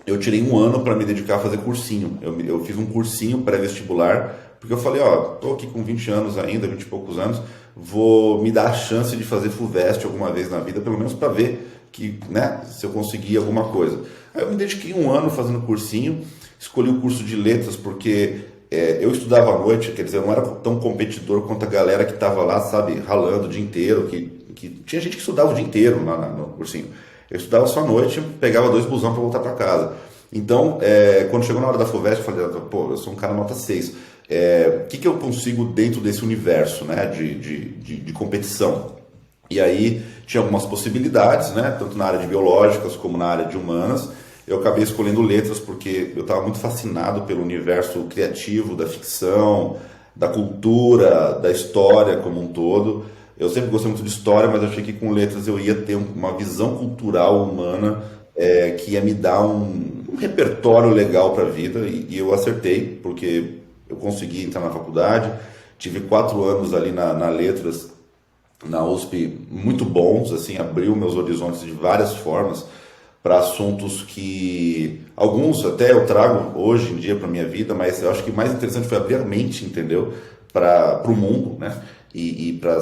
eu tirei um ano para me dedicar a fazer cursinho. Eu fiz um cursinho pré-vestibular, porque eu falei, ó, tô aqui com 20 anos ainda, 20 e poucos anos, vou me dar a chance de fazer FUVEST alguma vez na vida, pelo menos para ver que, né, se eu conseguir alguma coisa. Aí eu me dediquei um ano fazendo cursinho, escolhi o curso de letras porque eu estudava à noite, quer dizer, eu não era tão competidor quanto a galera que estava lá, sabe, ralando o dia inteiro, que tinha gente que estudava o dia inteiro lá no cursinho. Eu estudava só à noite, pegava 2 busão para voltar para casa. Então, quando chegou na hora da FUVEST, eu falei, pô, eu sou um cara nota 6. O que eu consigo dentro desse universo, né, de competição? E aí tinha algumas possibilidades, né, tanto na área de biológicas como na área de humanas. Eu acabei escolhendo letras porque eu estava muito fascinado pelo universo criativo, da ficção, da cultura, da história como um todo. Eu sempre gostei muito de história, mas achei que com letras eu ia ter uma visão cultural humana que ia me dar um repertório legal para a vida. E eu acertei, porque eu consegui entrar na faculdade. Tive 4 anos ali na letras, na USP, muito bons, assim, abriu meus horizontes de várias formas para assuntos que alguns até eu trago hoje em dia para minha vida, mas eu acho que o mais interessante foi abrir a mente, entendeu? Para o mundo, né? E para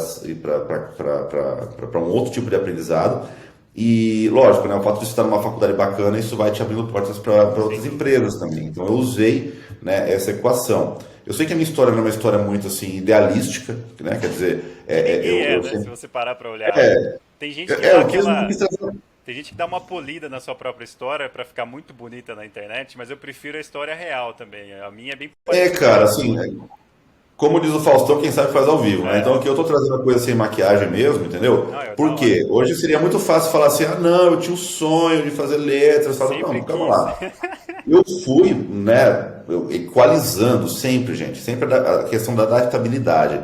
um outro tipo de aprendizado. E lógico, né? O fato de estar numa faculdade bacana, isso vai te abrindo portas para outras empresas também. Então eu usei, né, essa equação. Eu sei que a minha história não é uma história muito assim idealística, né? Quer dizer, Ninguém eu né? Se sempre, você parar pra olhar. Tem gente que dá eu quis, aquela. Tem gente que dá uma polida na sua própria história pra ficar muito bonita na internet, mas eu prefiro a história real também. A minha é bem parecida com cara, a assim, sua. como diz o Faustão, quem sabe faz ao vivo, né? Então É. aqui eu tô trazendo a coisa sem maquiagem mesmo, entendeu? Não, Por da hora. quê? Hoje seria muito fácil falar assim, ah, não, eu tinha um sonho de fazer letras, falar, Sempre não, calma quis. lá. Eu fui, né, equalizando sempre, gente, sempre a questão da adaptabilidade.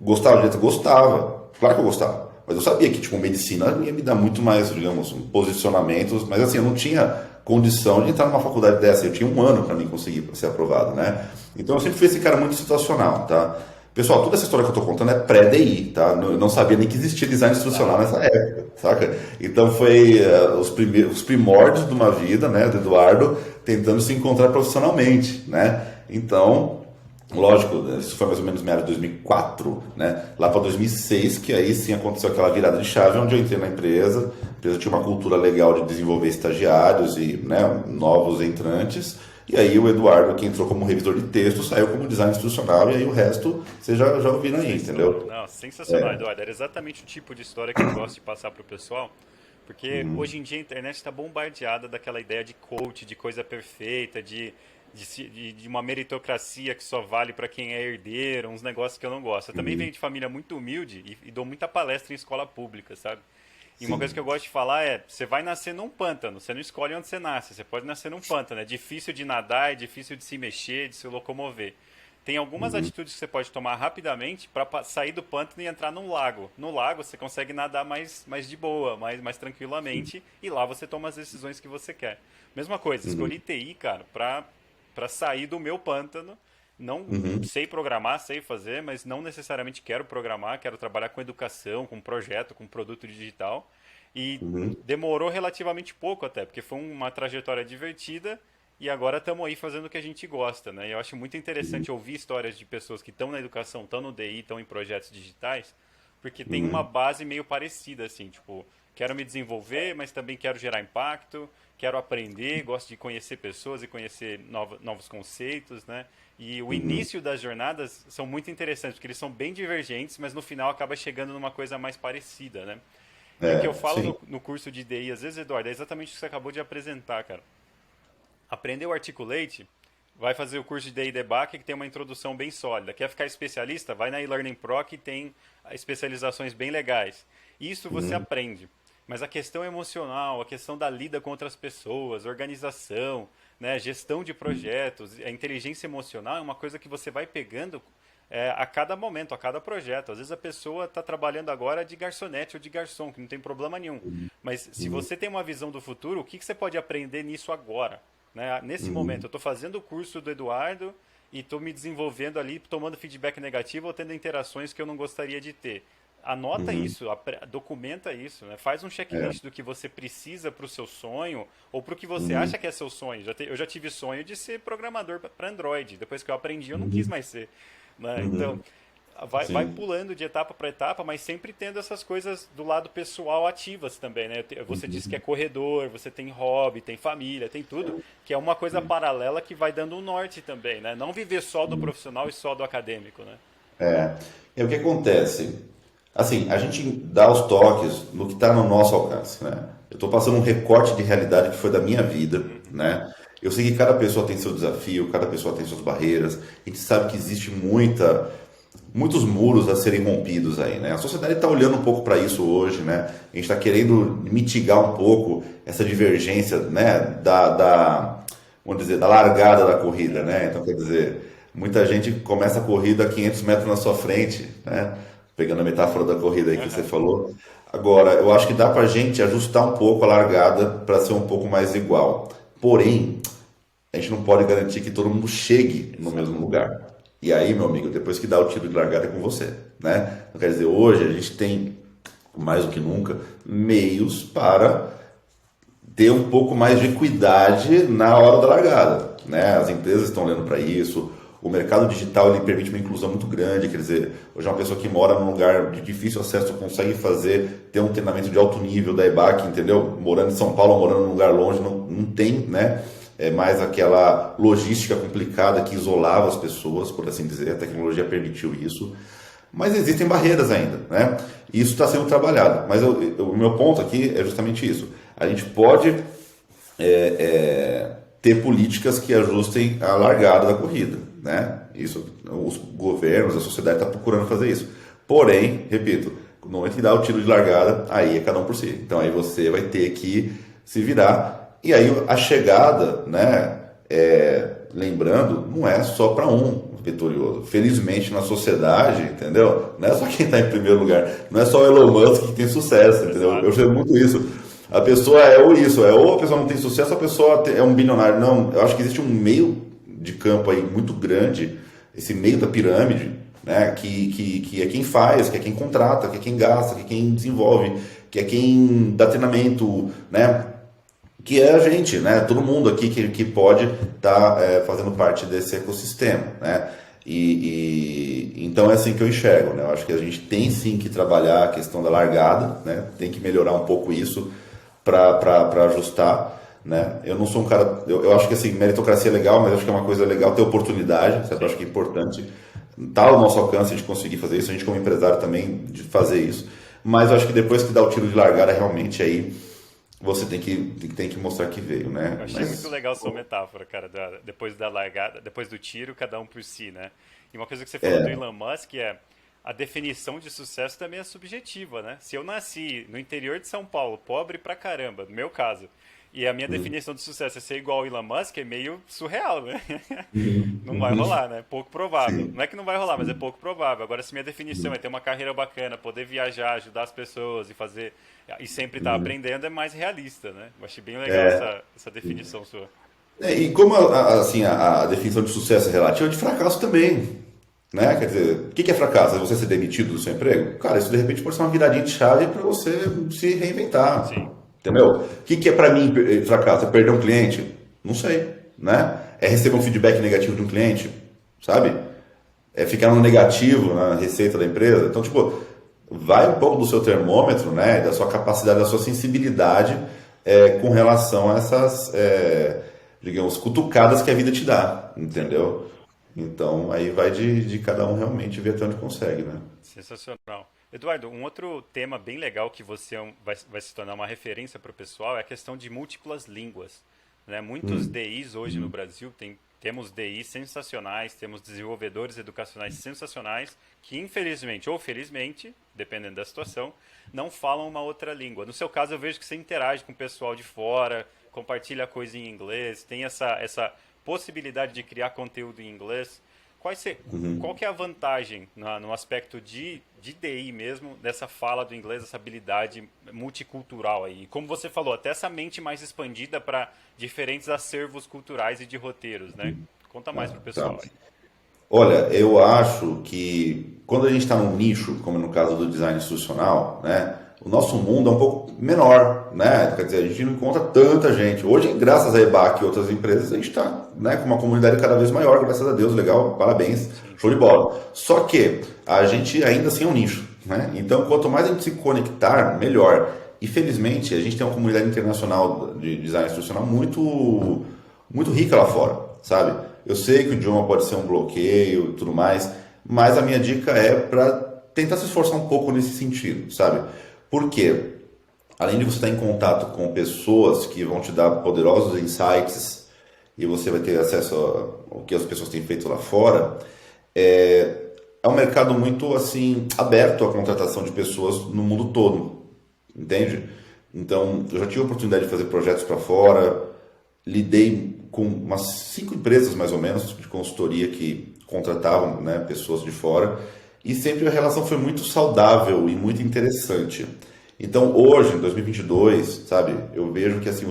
Gostava de letras? Gostava, claro que eu gostava. Mas eu sabia que, tipo, medicina ia me dar muito mais, digamos, posicionamentos, mas assim, eu não tinha condição de entrar numa faculdade dessa. Eu tinha um ano para mim conseguir pra ser aprovado, né? Então eu sempre fui esse cara muito situacional, tá? Pessoal, toda essa história que eu tô contando é pré-DI, tá? Eu não sabia nem que existia design instrucional nessa época, saca? Então foi os primórdios de uma vida, né, do Eduardo, tentando se encontrar profissionalmente, né? Então, lógico, isso foi mais ou menos meados de 2004, né? Lá para 2006, que aí sim aconteceu aquela virada de chave, onde eu entrei na empresa. A empresa tinha uma cultura legal de desenvolver estagiários e, né, novos entrantes. E aí o Eduardo, que entrou como revisor de texto, saiu como design instrucional, e aí o resto vocês já ouviram aí, entendeu? Não, sensacional, Eduardo. Era exatamente o tipo de história que eu gosto de passar pro pessoal. Porque hoje em dia a internet está bombardeada daquela ideia de coach, de coisa perfeita, de uma meritocracia que só vale para quem é herdeiro, uns negócios que eu não gosto. Eu também venho de família muito humilde e dou muita palestra em escola pública, sabe? E uma coisa que Sim, eu gosto de falar é, você vai nascer num pântano, você não escolhe onde você nasce, você pode nascer num pântano, é difícil de nadar, é difícil de se mexer, de se locomover. tem algumas atitudes que você pode tomar rapidamente para sair do pântano e entrar num lago. No lago você consegue nadar mais de boa, mais tranquilamente, e lá você toma as decisões que você quer. Mesma coisa, escolhi TI, cara, para sair do meu pântano. Não Uhum. sei programar, sei fazer, mas não necessariamente quero programar, quero trabalhar com educação, com projeto, com produto digital. E Uhum. demorou relativamente pouco até, porque foi uma trajetória divertida e agora estamos aí fazendo o que a gente gosta, né? E eu acho muito interessante ouvir histórias de pessoas que estão na educação, estão no DI, estão em projetos digitais, porque tem uma Uhum. base meio parecida, assim, tipo, quero me desenvolver, mas também quero gerar impacto, quero aprender, gosto de conhecer pessoas e conhecer novos conceitos, né? E o Uhum. início das jornadas são muito interessantes, porque eles são bem divergentes, mas no final acaba chegando numa coisa mais parecida, né? E o que eu É, falo sim. no curso de DI, às vezes, Eduardo, é exatamente o que você acabou de apresentar, cara. Aprendeu Articulate, vai fazer o curso de DI Debug, que tem uma introdução bem sólida. Quer ficar especialista? Vai na eLearning Pro, que tem especializações bem legais. Isso você Uhum. aprende. Mas a questão emocional, a questão da lida com outras pessoas, organização, né, gestão de projetos, a inteligência emocional é uma coisa que você vai pegando a cada momento, a cada projeto. Às vezes a pessoa está trabalhando agora de garçonete ou de garçom, que não tem problema nenhum. Mas se Uhum. você tem uma visão do futuro, o que você pode aprender nisso agora? Né? Nesse momento, Uhum. eu estou fazendo o curso do Eduardo e estou me desenvolvendo ali, tomando feedback negativo ou tendo interações que eu não gostaria de ter. Anota Uhum. isso, documenta isso, né? Faz um É. checklist do que você precisa para o seu sonho ou para o que você Uhum. acha que é seu sonho. Eu já tive sonho de ser programador para Android. Depois que eu aprendi, eu não quis Uhum. mais ser. Né? Então, Uhum. vai Sim. pulando de etapa para etapa, mas sempre tendo essas coisas do lado pessoal ativas também, né? Você disse que é Uhum. corredor, você tem hobby, tem família, tem tudo, que é uma coisa Sim. paralela que vai dando um norte também, né? Não viver só do profissional e só do acadêmico, né? É. E o que acontece? Assim, a gente dá os toques no que está no nosso alcance, né? Eu estou passando um recorte de realidade que foi da minha vida, Uhum. né? Eu sei que cada pessoa tem seu desafio, cada pessoa tem suas barreiras. A gente sabe que existe muitos muros a serem rompidos aí, né? A sociedade está olhando um pouco para isso hoje, né? A gente está querendo mitigar um pouco essa divergência, né? Vamos dizer, da largada da corrida, né? Então, quer dizer, muita gente começa a corrida a 500 metros na sua frente, né? Pegando a metáfora da corrida aí que você Uhum. falou. Agora, eu acho que dá para a gente ajustar um pouco a largada para ser um pouco mais igual. Porém, a gente não pode garantir que todo mundo chegue no mesmo Exato. lugar. E aí, meu amigo, depois que dá o tiro de largada é com você, né? Então, quer dizer, hoje a gente tem, mais do que nunca, meios para ter um pouco mais de equidade na hora da largada, né? As empresas estão olhando para isso. O mercado digital ele permite uma inclusão muito grande, quer dizer, hoje uma pessoa que mora num lugar de difícil acesso consegue ter um treinamento de alto nível da EBAC, entendeu? Morando em São Paulo, ou morando num lugar longe, não tem, né? É mais aquela logística complicada que isolava as pessoas, por assim dizer. A tecnologia permitiu isso. Mas existem barreiras ainda, né? E isso está sendo trabalhado. Mas o meu ponto aqui é justamente isso. A gente pode ter políticas que ajustem a largada da corrida, né? Isso, os governos, a sociedade está procurando fazer isso. Porém, repito, no momento que dá o tiro de largada, aí é cada um por si. Então aí você vai ter que se virar. E aí a chegada, né? Lembrando, não é só para um vitorioso. Felizmente na sociedade, entendeu? Não é só quem está em primeiro lugar. Não é só o Elon Musk que tem sucesso, entendeu? Eu Exato. vejo muito isso. A pessoa é ou isso, é ou a pessoa não tem sucesso, ou a pessoa é um bilionário. Não, eu acho que existe um meio de campo aí muito grande, esse meio da pirâmide, né? Que é quem faz, que é quem contrata, que é quem gasta, que é quem desenvolve, que é quem dá treinamento, né? Que é a gente, né? Todo mundo aqui que pode estar fazendo parte desse ecossistema, né? Então é assim que eu enxergo, né? Eu acho que a gente tem sim que trabalhar a questão da largada, né? Tem que melhorar um pouco isso para ajustar, né? Eu não sou um cara, eu acho que assim meritocracia é legal, mas eu acho que é uma coisa legal ter oportunidade, sabe? Eu acho Sim. que é importante tá ao nosso alcance de conseguir fazer isso, a gente como empresário também de fazer isso, mas eu acho que depois que dá o tiro de largada realmente aí você tem que mostrar que veio, Eu né? achei muito Mas legal a sua metáfora, cara, depois da largada, depois do tiro, cada um por si, né? E uma coisa que você falou do Elon Musk é a definição de sucesso também é subjetiva, né? Se eu nasci no interior de São Paulo, pobre pra caramba, no meu caso, E a minha definição de sucesso é ser igual ao Elon Musk é meio surreal, né? Não vai rolar, né? Pouco provável. Sim. Não é que não vai rolar, mas é pouco provável. Agora, se minha definição é ter uma carreira bacana, poder viajar, ajudar as pessoas e fazer e sempre estar aprendendo, é mais realista, né? Eu achei bem legal essa definição sua. E como assim, a definição de sucesso é relativa, de fracasso também. Né? Quer dizer, o que é fracasso? É você ser demitido do seu emprego? Cara, isso de repente pode ser uma viradinha de chave para você se reinventar. Sim. Entendeu? O que é para mim fracasso? É perder um cliente? Não sei. Né? É receber um feedback negativo de um cliente? Sabe? É ficar no negativo na receita da empresa? Então, tipo, vai um pouco do seu termômetro, né? Da sua capacidade, da sua sensibilidade com relação a essas, digamos, cutucadas que a vida te dá. Entendeu? Então, aí vai de cada um realmente ver até onde consegue, né? Sensacional. Eduardo, um outro tema bem legal que você vai se tornar uma referência para o pessoal é a questão de múltiplas línguas. Né? Muitos DIs hoje no Brasil temos DIs sensacionais, temos desenvolvedores educacionais sensacionais que, infelizmente ou felizmente, dependendo da situação, não falam uma outra língua. No seu caso, eu vejo que você interage com o pessoal de fora, compartilha coisa em inglês, tem essa possibilidade de criar conteúdo em inglês. Qual que é a vantagem no aspecto de DI mesmo, dessa fala do inglês, essa habilidade multicultural aí? E como você falou, até essa mente mais expandida para diferentes acervos culturais e de roteiros, né? Conta mais pro pessoal Tá. aí. Olha, eu acho que quando a gente está num nicho, como no caso do design institucional, né, o nosso mundo é um pouco menor, né? Quer dizer, a gente não encontra tanta gente. Hoje, graças a EBAC e outras empresas, a gente está, né, com uma comunidade cada vez maior, graças a Deus, legal, parabéns, show de bola. Só que a gente ainda assim é um nicho, né? Então, quanto mais a gente se conectar, melhor. E felizmente, a gente tem uma comunidade internacional de design institucional muito rica lá fora, sabe? Eu sei que o idioma pode ser um bloqueio e tudo mais, mas a minha dica é para tentar se esforçar um pouco nesse sentido, sabe? Por quê? Além de você estar em contato com pessoas que vão te dar poderosos insights e você vai ter acesso ao que as pessoas têm feito lá fora, é um mercado muito assim aberto à contratação de pessoas no mundo todo, entende? Então, eu já tive a oportunidade de fazer projetos para fora, lidei com umas 5 empresas mais ou menos de consultoria que contratavam, né, pessoas de fora e sempre a relação foi muito saudável e muito interessante. Então hoje, em 2022, sabe, eu vejo que assim,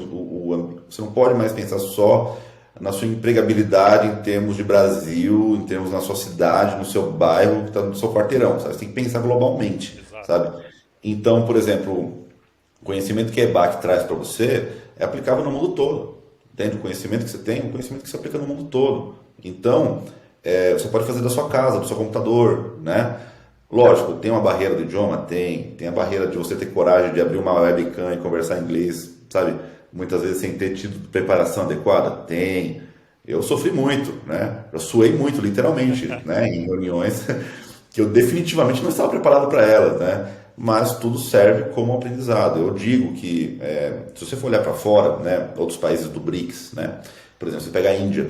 você não pode mais pensar só na sua empregabilidade em termos de Brasil, em termos na sua cidade, no seu bairro, que está no seu quarteirão, sabe? Você tem que pensar globalmente, Exato. sabe? Então, por exemplo, o conhecimento que a EBAC traz para você é aplicável no mundo todo. Entende? O conhecimento que você tem é um conhecimento que se aplica no mundo todo. Então, você pode fazer da sua casa, do seu computador, né? Lógico, tem uma barreira do idioma? Tem a barreira de você ter coragem de abrir uma webcam e conversar em inglês, sabe? Muitas vezes sem ter tido preparação adequada? Tem. Eu sofri muito, né? Eu suei muito, literalmente, né? Em reuniões que eu definitivamente não estava preparado para elas, né? Mas tudo serve como aprendizado. Eu digo que, se você for olhar para fora, né, outros países do BRICS, né, por exemplo, você pega a Índia,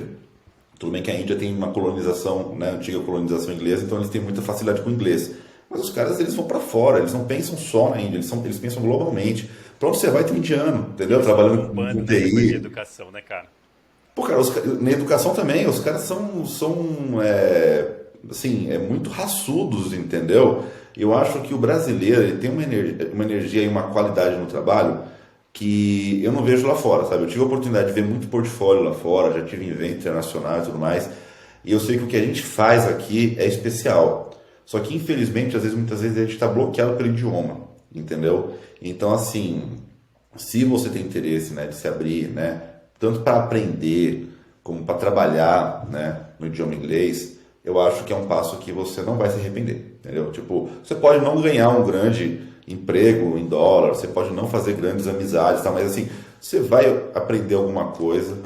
tudo bem que a Índia tem uma colonização, né, antiga colonização inglesa, então eles têm muita facilidade com o inglês. Mas os caras, eles vão para fora, eles não pensam só na Índia, eles pensam globalmente. Para onde você vai, tem indiano, entendeu? Trabalhando Bombando com né, depois de TI. educação, né, cara? Pô, cara, na educação também, os caras assim, muito raçudos, entendeu? Eu acho que o brasileiro ele tem uma energia e uma qualidade no trabalho que eu não vejo lá fora, sabe? Eu tive a oportunidade de ver muito portfólio lá fora, já tive em eventos internacionais e tudo mais, e eu sei que o que a gente faz aqui é especial. Só que, infelizmente, muitas vezes a gente está bloqueado pelo idioma, entendeu? Então, assim, se você tem interesse, né, de se abrir, né, tanto para aprender como para trabalhar, né, no idioma inglês, eu acho que é um passo que você não vai se arrepender, entendeu? Tipo, você pode não ganhar um grande emprego em dólar, você pode não fazer grandes amizades, tá? Mas assim, você vai aprender alguma coisa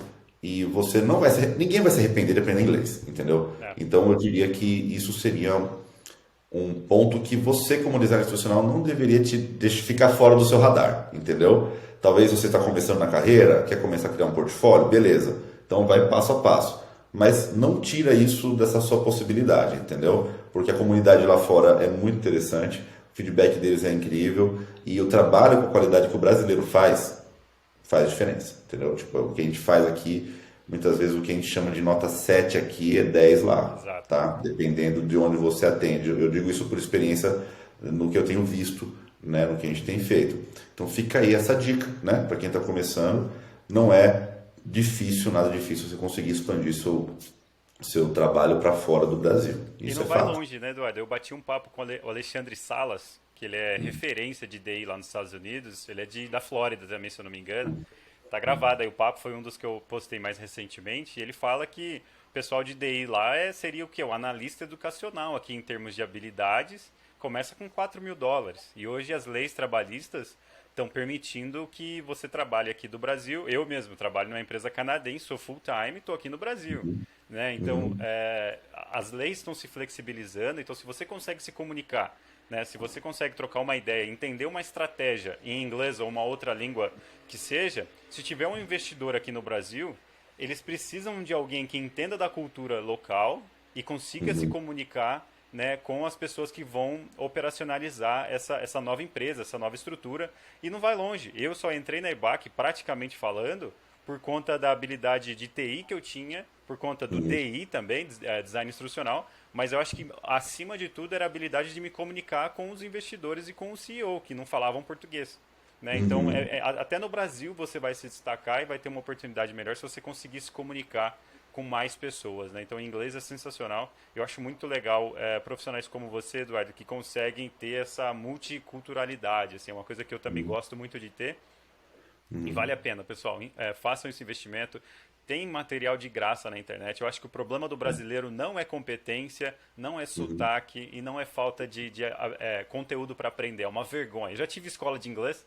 e você não vai ninguém vai se arrepender de aprender inglês, entendeu? É. Então eu diria que isso seria um ponto que você, como designer institucional, não deveria te deixar ficar fora do seu radar, entendeu? Talvez você está começando na carreira, quer começar a criar um portfólio, beleza. Então vai passo a passo. Mas não tira isso dessa sua possibilidade, entendeu? Porque a comunidade lá fora é muito interessante, o feedback deles é incrível e o trabalho com a qualidade que o brasileiro faz faz diferença, entendeu? Tipo, o que a gente faz aqui, muitas vezes o que a gente chama de nota 7 aqui é 10 lá, Exato. tá? Dependendo de onde você atende. Eu digo isso por experiência no que eu tenho visto, né, no que a gente tem feito. Então fica aí essa dica, né, para quem está começando, não é difícil, nada difícil você conseguir expandir seu trabalho para fora do Brasil. E Isso não é vai fato. longe, né, Eduardo? Eu bati um papo com o Alexandre Salas, que ele é referência de DI lá nos Estados Unidos. Ele é da Flórida também, se eu não me engano. Tá gravado aí o papo, foi um dos que eu postei mais recentemente. E ele fala que o pessoal de DI lá seria o quê? O analista educacional aqui em termos de habilidades. Começa com US$ 4.000. E hoje as leis trabalhistas estão permitindo que você trabalhe aqui do Brasil. Eu mesmo trabalho numa empresa canadense, sou full-time, estou aqui no Brasil. Né? Então, as leis estão se flexibilizando. Então, se você consegue se comunicar, né? Se você consegue trocar uma ideia, entender uma estratégia em inglês ou uma outra língua que seja, se tiver um investidor aqui no Brasil, eles precisam de alguém que entenda da cultura local e consiga se comunicar, né, com as pessoas que vão operacionalizar essa nova empresa, essa nova estrutura. E não vai longe. Eu só entrei na EBAC, praticamente falando, por conta da habilidade de TI que eu tinha, por conta do DI também, design instrucional, mas eu acho que acima de tudo era a habilidade de me comunicar com os investidores e com o CEO, que não falavam português. Né? Então, até no Brasil você vai se destacar e vai ter uma oportunidade melhor se você conseguir se comunicar com mais pessoas. Né? Então, o inglês é sensacional. Eu acho muito legal profissionais como você, Eduardo, que conseguem ter essa multiculturalidade. Assim, é uma coisa que eu também gosto muito de ter. E vale a pena, pessoal. Façam esse investimento. Tem material de graça na internet. Eu acho que o problema do brasileiro não é competência, não é sotaque e não é falta de conteúdo para aprender. É uma vergonha. Eu já tive escola de inglês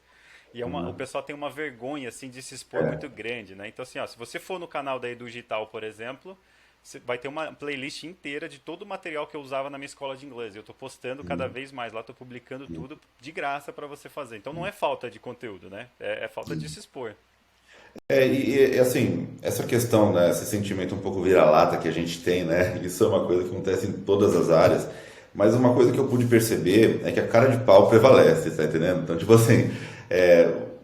e o pessoal tem uma vergonha assim de se expor muito grande, né? Então assim, ó, se você for no canal da Edu Digital, por exemplo, você vai ter uma playlist inteira de todo o material que eu usava na minha escola de inglês. Eu estou postando cada vez mais lá, estou publicando tudo de graça para você fazer. Então não é falta de conteúdo, né? É falta de se expor. Assim, essa questão, né, esse sentimento um pouco vira-lata que a gente tem, né, isso é uma coisa que acontece em todas as áreas, mas uma coisa que eu pude perceber é que a cara de pau prevalece, tá entendendo? Então, tipo assim,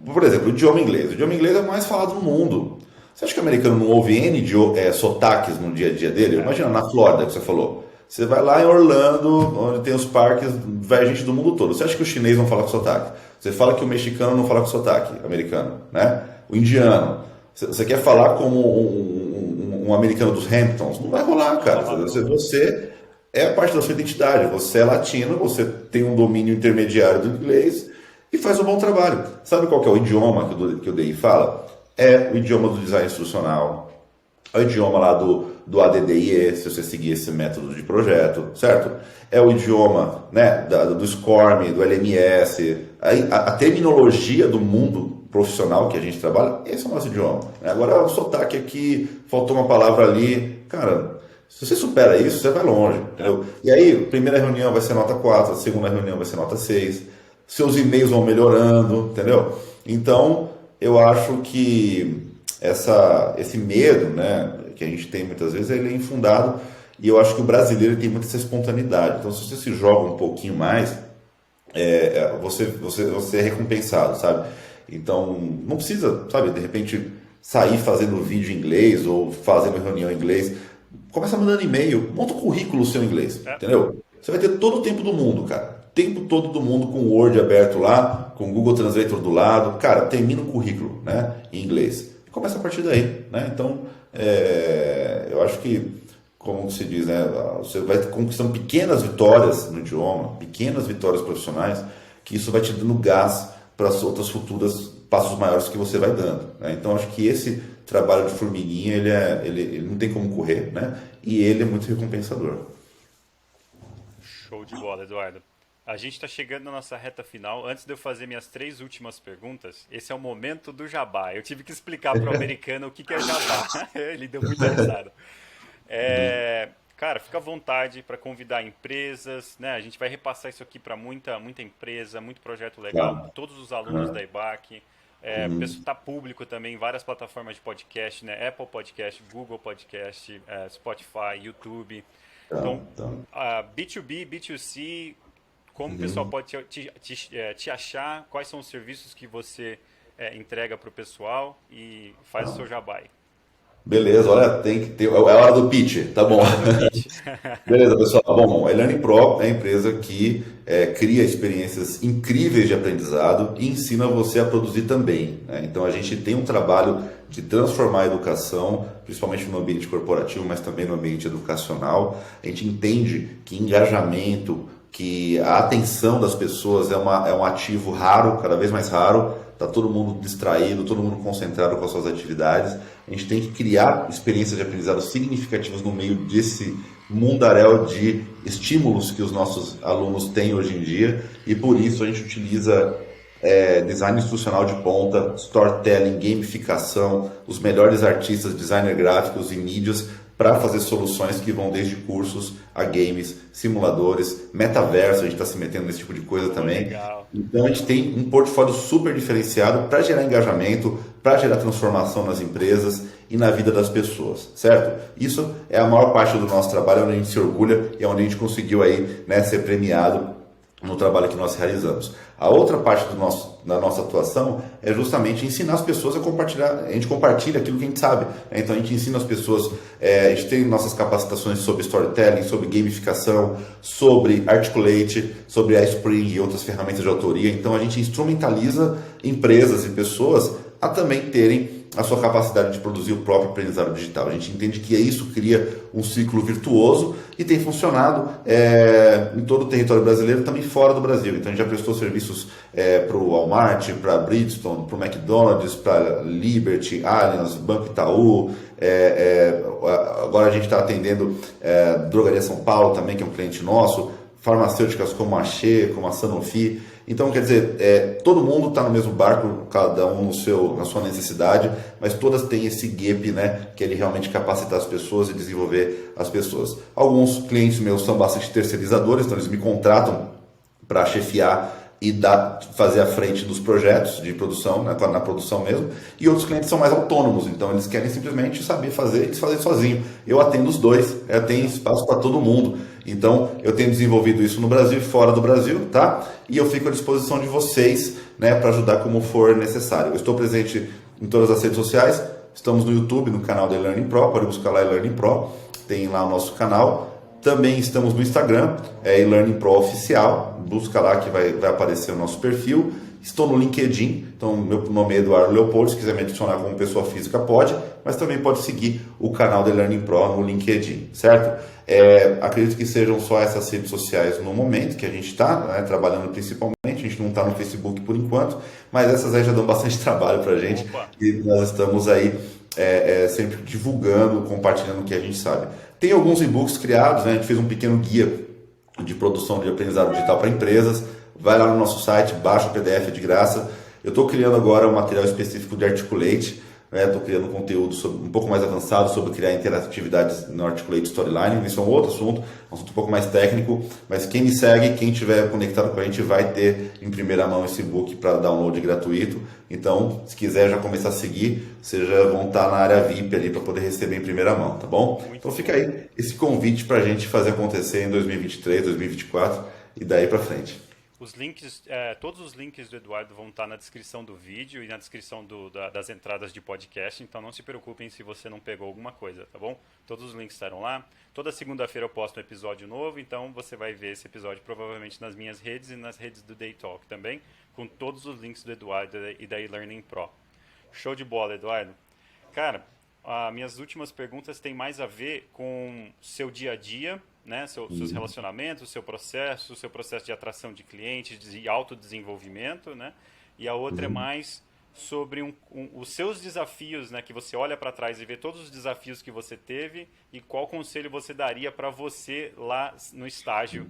por exemplo, o idioma inglês é o mais falado no mundo. Você acha que o americano não ouve N sotaques no dia a dia dele? É, Imagina, na Flórida, que você falou. Você vai lá em Orlando, onde tem os parques, vai gente do mundo todo. Você acha que o chinês não fala com sotaque? Você fala que o mexicano não fala com sotaque americano, né? O indiano. Você quer falar como um americano dos Hamptons? Não vai rolar, não cara. rola. Você é a parte da sua identidade. Você é latino, você tem um domínio intermediário do inglês e faz um bom trabalho. Sabe qual que é o idioma que o DI fala? É o idioma do design instrucional, é o idioma lá do ADDIE, se você seguir esse método de projeto, certo? É o idioma, né, do SCORM, do LMS, a terminologia do mundo profissional que a gente trabalha, esse é o nosso idioma. Agora, o sotaque aqui, faltou uma palavra ali, cara, se você supera isso, você vai longe, entendeu? E aí, primeira reunião vai ser nota 4, a segunda reunião vai ser nota 6, seus e-mails vão melhorando, entendeu? Então, eu acho que esse medo, né, que a gente tem muitas vezes, ele é infundado e eu acho que o brasileiro tem muita essa espontaneidade. Então, se você se joga um pouquinho mais, você é recompensado, sabe? Então, não precisa, sabe, de repente sair fazendo vídeo em inglês ou fazendo reunião em inglês. Começa mandando e-mail, monta um currículo seu em inglês, É, entendeu? Você vai ter todo o tempo do mundo, cara. Tempo todo do mundo com o Word aberto lá, com o Google Translator do lado. Cara, termina o currículo, né, em inglês. E começa a partir daí, né? Então, eu acho que, como se diz, né, você vai conquistando pequenas vitórias no idioma, pequenas vitórias profissionais, que isso vai te dando gás para as outras futuras passos maiores que você vai dando, né? Então, acho que esse trabalho de formiguinha, ele não tem como correr, né? E ele é muito recompensador. show de bola, Eduardo. A gente está chegando na nossa reta final. Antes de eu fazer minhas 3 últimas perguntas, esse é o momento do jabá. Eu tive que explicar para o americano o que é jabá. Ele deu muita risada. Cara, fica à vontade para convidar empresas, né? A gente vai repassar isso aqui para muita empresa, muito projeto legal, Tá. todos os alunos da Aham. EBAC. Pessoal tá público também, várias plataformas de podcast, né? Apple Podcast, Google Podcast, Spotify, YouTube. Tá, Então, tá. B2B, B2C, como o pessoal pode te achar, quais são os serviços que você entrega para o pessoal e faz o seu jabá aí. Beleza, olha, tem que ter. É a hora do pitch, tá bom. Beleza, pessoal. Bom, a eLearning Pro é a empresa que cria experiências incríveis de aprendizado e ensina você a produzir também, né? Então a gente tem um trabalho de transformar a educação, principalmente no ambiente corporativo, mas também no ambiente educacional. A gente entende que engajamento, que a atenção das pessoas é um ativo raro, cada vez mais raro. Está todo mundo distraído, todo mundo concentrado com as suas atividades. A gente tem que criar experiências de aprendizado significativas no meio desse mundaréu de estímulos que os nossos alunos têm hoje em dia, e por isso a gente utiliza design institucional de ponta, storytelling, gamificação, os melhores artistas, designer gráficos e mídias para fazer soluções que vão desde cursos a games, simuladores, metaverso, a gente está se metendo nesse tipo de coisa também. Legal. Então a gente tem um portfólio super diferenciado para gerar engajamento, para gerar transformação nas empresas e na vida das pessoas, certo? Isso é a maior parte do nosso trabalho, é onde a gente se orgulha e é onde a gente conseguiu aí, né, ser premiado no trabalho que nós realizamos. A outra parte da nossa atuação é justamente ensinar as pessoas a compartilhar. A gente compartilha aquilo que a gente sabe, né? Então a gente ensina as pessoas, a gente tem nossas capacitações sobre storytelling, sobre gamificação, sobre Articulate, sobre a Spring e outras ferramentas de autoria. Então a gente instrumentaliza empresas e pessoas a também terem a sua capacidade de produzir o próprio aprendizado digital. A gente entende que isso cria um ciclo virtuoso e tem funcionado em todo o território brasileiro, também fora do Brasil. Então a gente já prestou serviços para o Walmart, para a Bridgestone, para o McDonald's, para Liberty, Allianz, Banco Itaú. Agora a gente está atendendo Drogaria São Paulo também, que é um cliente nosso, farmacêuticas como a She, como a Sanofi. Então, quer dizer, todo mundo está no mesmo barco, cada um na sua necessidade, mas todas têm esse gap, né, que é ele realmente capacitar as pessoas e desenvolver as pessoas. Alguns clientes meus são bastante terceirizadores, então eles me contratam para chefiar e fazer a frente dos projetos de produção, né, na produção mesmo, e outros clientes são mais autônomos, então eles querem simplesmente saber fazer e fazer sozinho. Eu atendo os dois, tenho espaço para todo mundo. Então, eu tenho desenvolvido isso no Brasil e fora do Brasil, tá? E eu fico à disposição de vocês, né, para ajudar como for necessário. Eu estou presente em todas as redes sociais, estamos no YouTube, no canal da eLearning Pro, pode buscar lá eLearning Pro, tem lá o nosso canal. Também estamos no Instagram, eLearning Pro Oficial, busca lá que vai aparecer o nosso perfil. Estou no LinkedIn, então meu nome é Eduardo Leopoldo, se quiser me adicionar como pessoa física pode, mas também pode seguir o canal da eLearning Pro no LinkedIn, certo? Acredito que sejam só essas redes sociais no momento que a gente está, né, trabalhando principalmente, a gente não está no Facebook por enquanto, mas essas aí já dão bastante trabalho para a gente. Opa. E nós estamos aí sempre divulgando, compartilhando o que a gente sabe. Tem alguns e-books criados, né? A gente fez um pequeno guia de produção de aprendizado digital para empresas. Vai lá no nosso site, baixa o PDF de graça. Eu estou criando agora um material específico de Articulate. Estou criando conteúdo um pouco mais avançado sobre criar interatividades no Articulate Storyline. Isso é um outro assunto, um assunto um pouco mais técnico. Mas quem me segue, quem estiver conectado com a gente, vai ter em primeira mão esse e-book para download gratuito. Então, se quiser já começar a seguir, vocês já vão estar na área VIP ali para poder receber em primeira mão, tá bom? Então fica aí esse convite para a gente fazer acontecer em 2023, 2024 e daí para frente. Os links, todos os links do Eduardo vão estar na descrição do vídeo e na descrição das entradas de podcast, então não se preocupem se você não pegou alguma coisa, tá bom? Todos os links estarão lá. Toda segunda-feira eu posto um episódio novo, então você vai ver esse episódio provavelmente nas minhas redes e nas redes do Day Talk também, com todos os links do Eduardo e da eLearning Pro. Show de bola, Eduardo. Cara, as minhas últimas perguntas têm mais a ver com seu dia a dia, né, seus relacionamentos, seu processo de atração de clientes e autodesenvolvimento, né? E a outra é mais sobre os seus desafios, né, que você olha para trás e vê todos os desafios que você teve e qual conselho você daria para você lá no estágio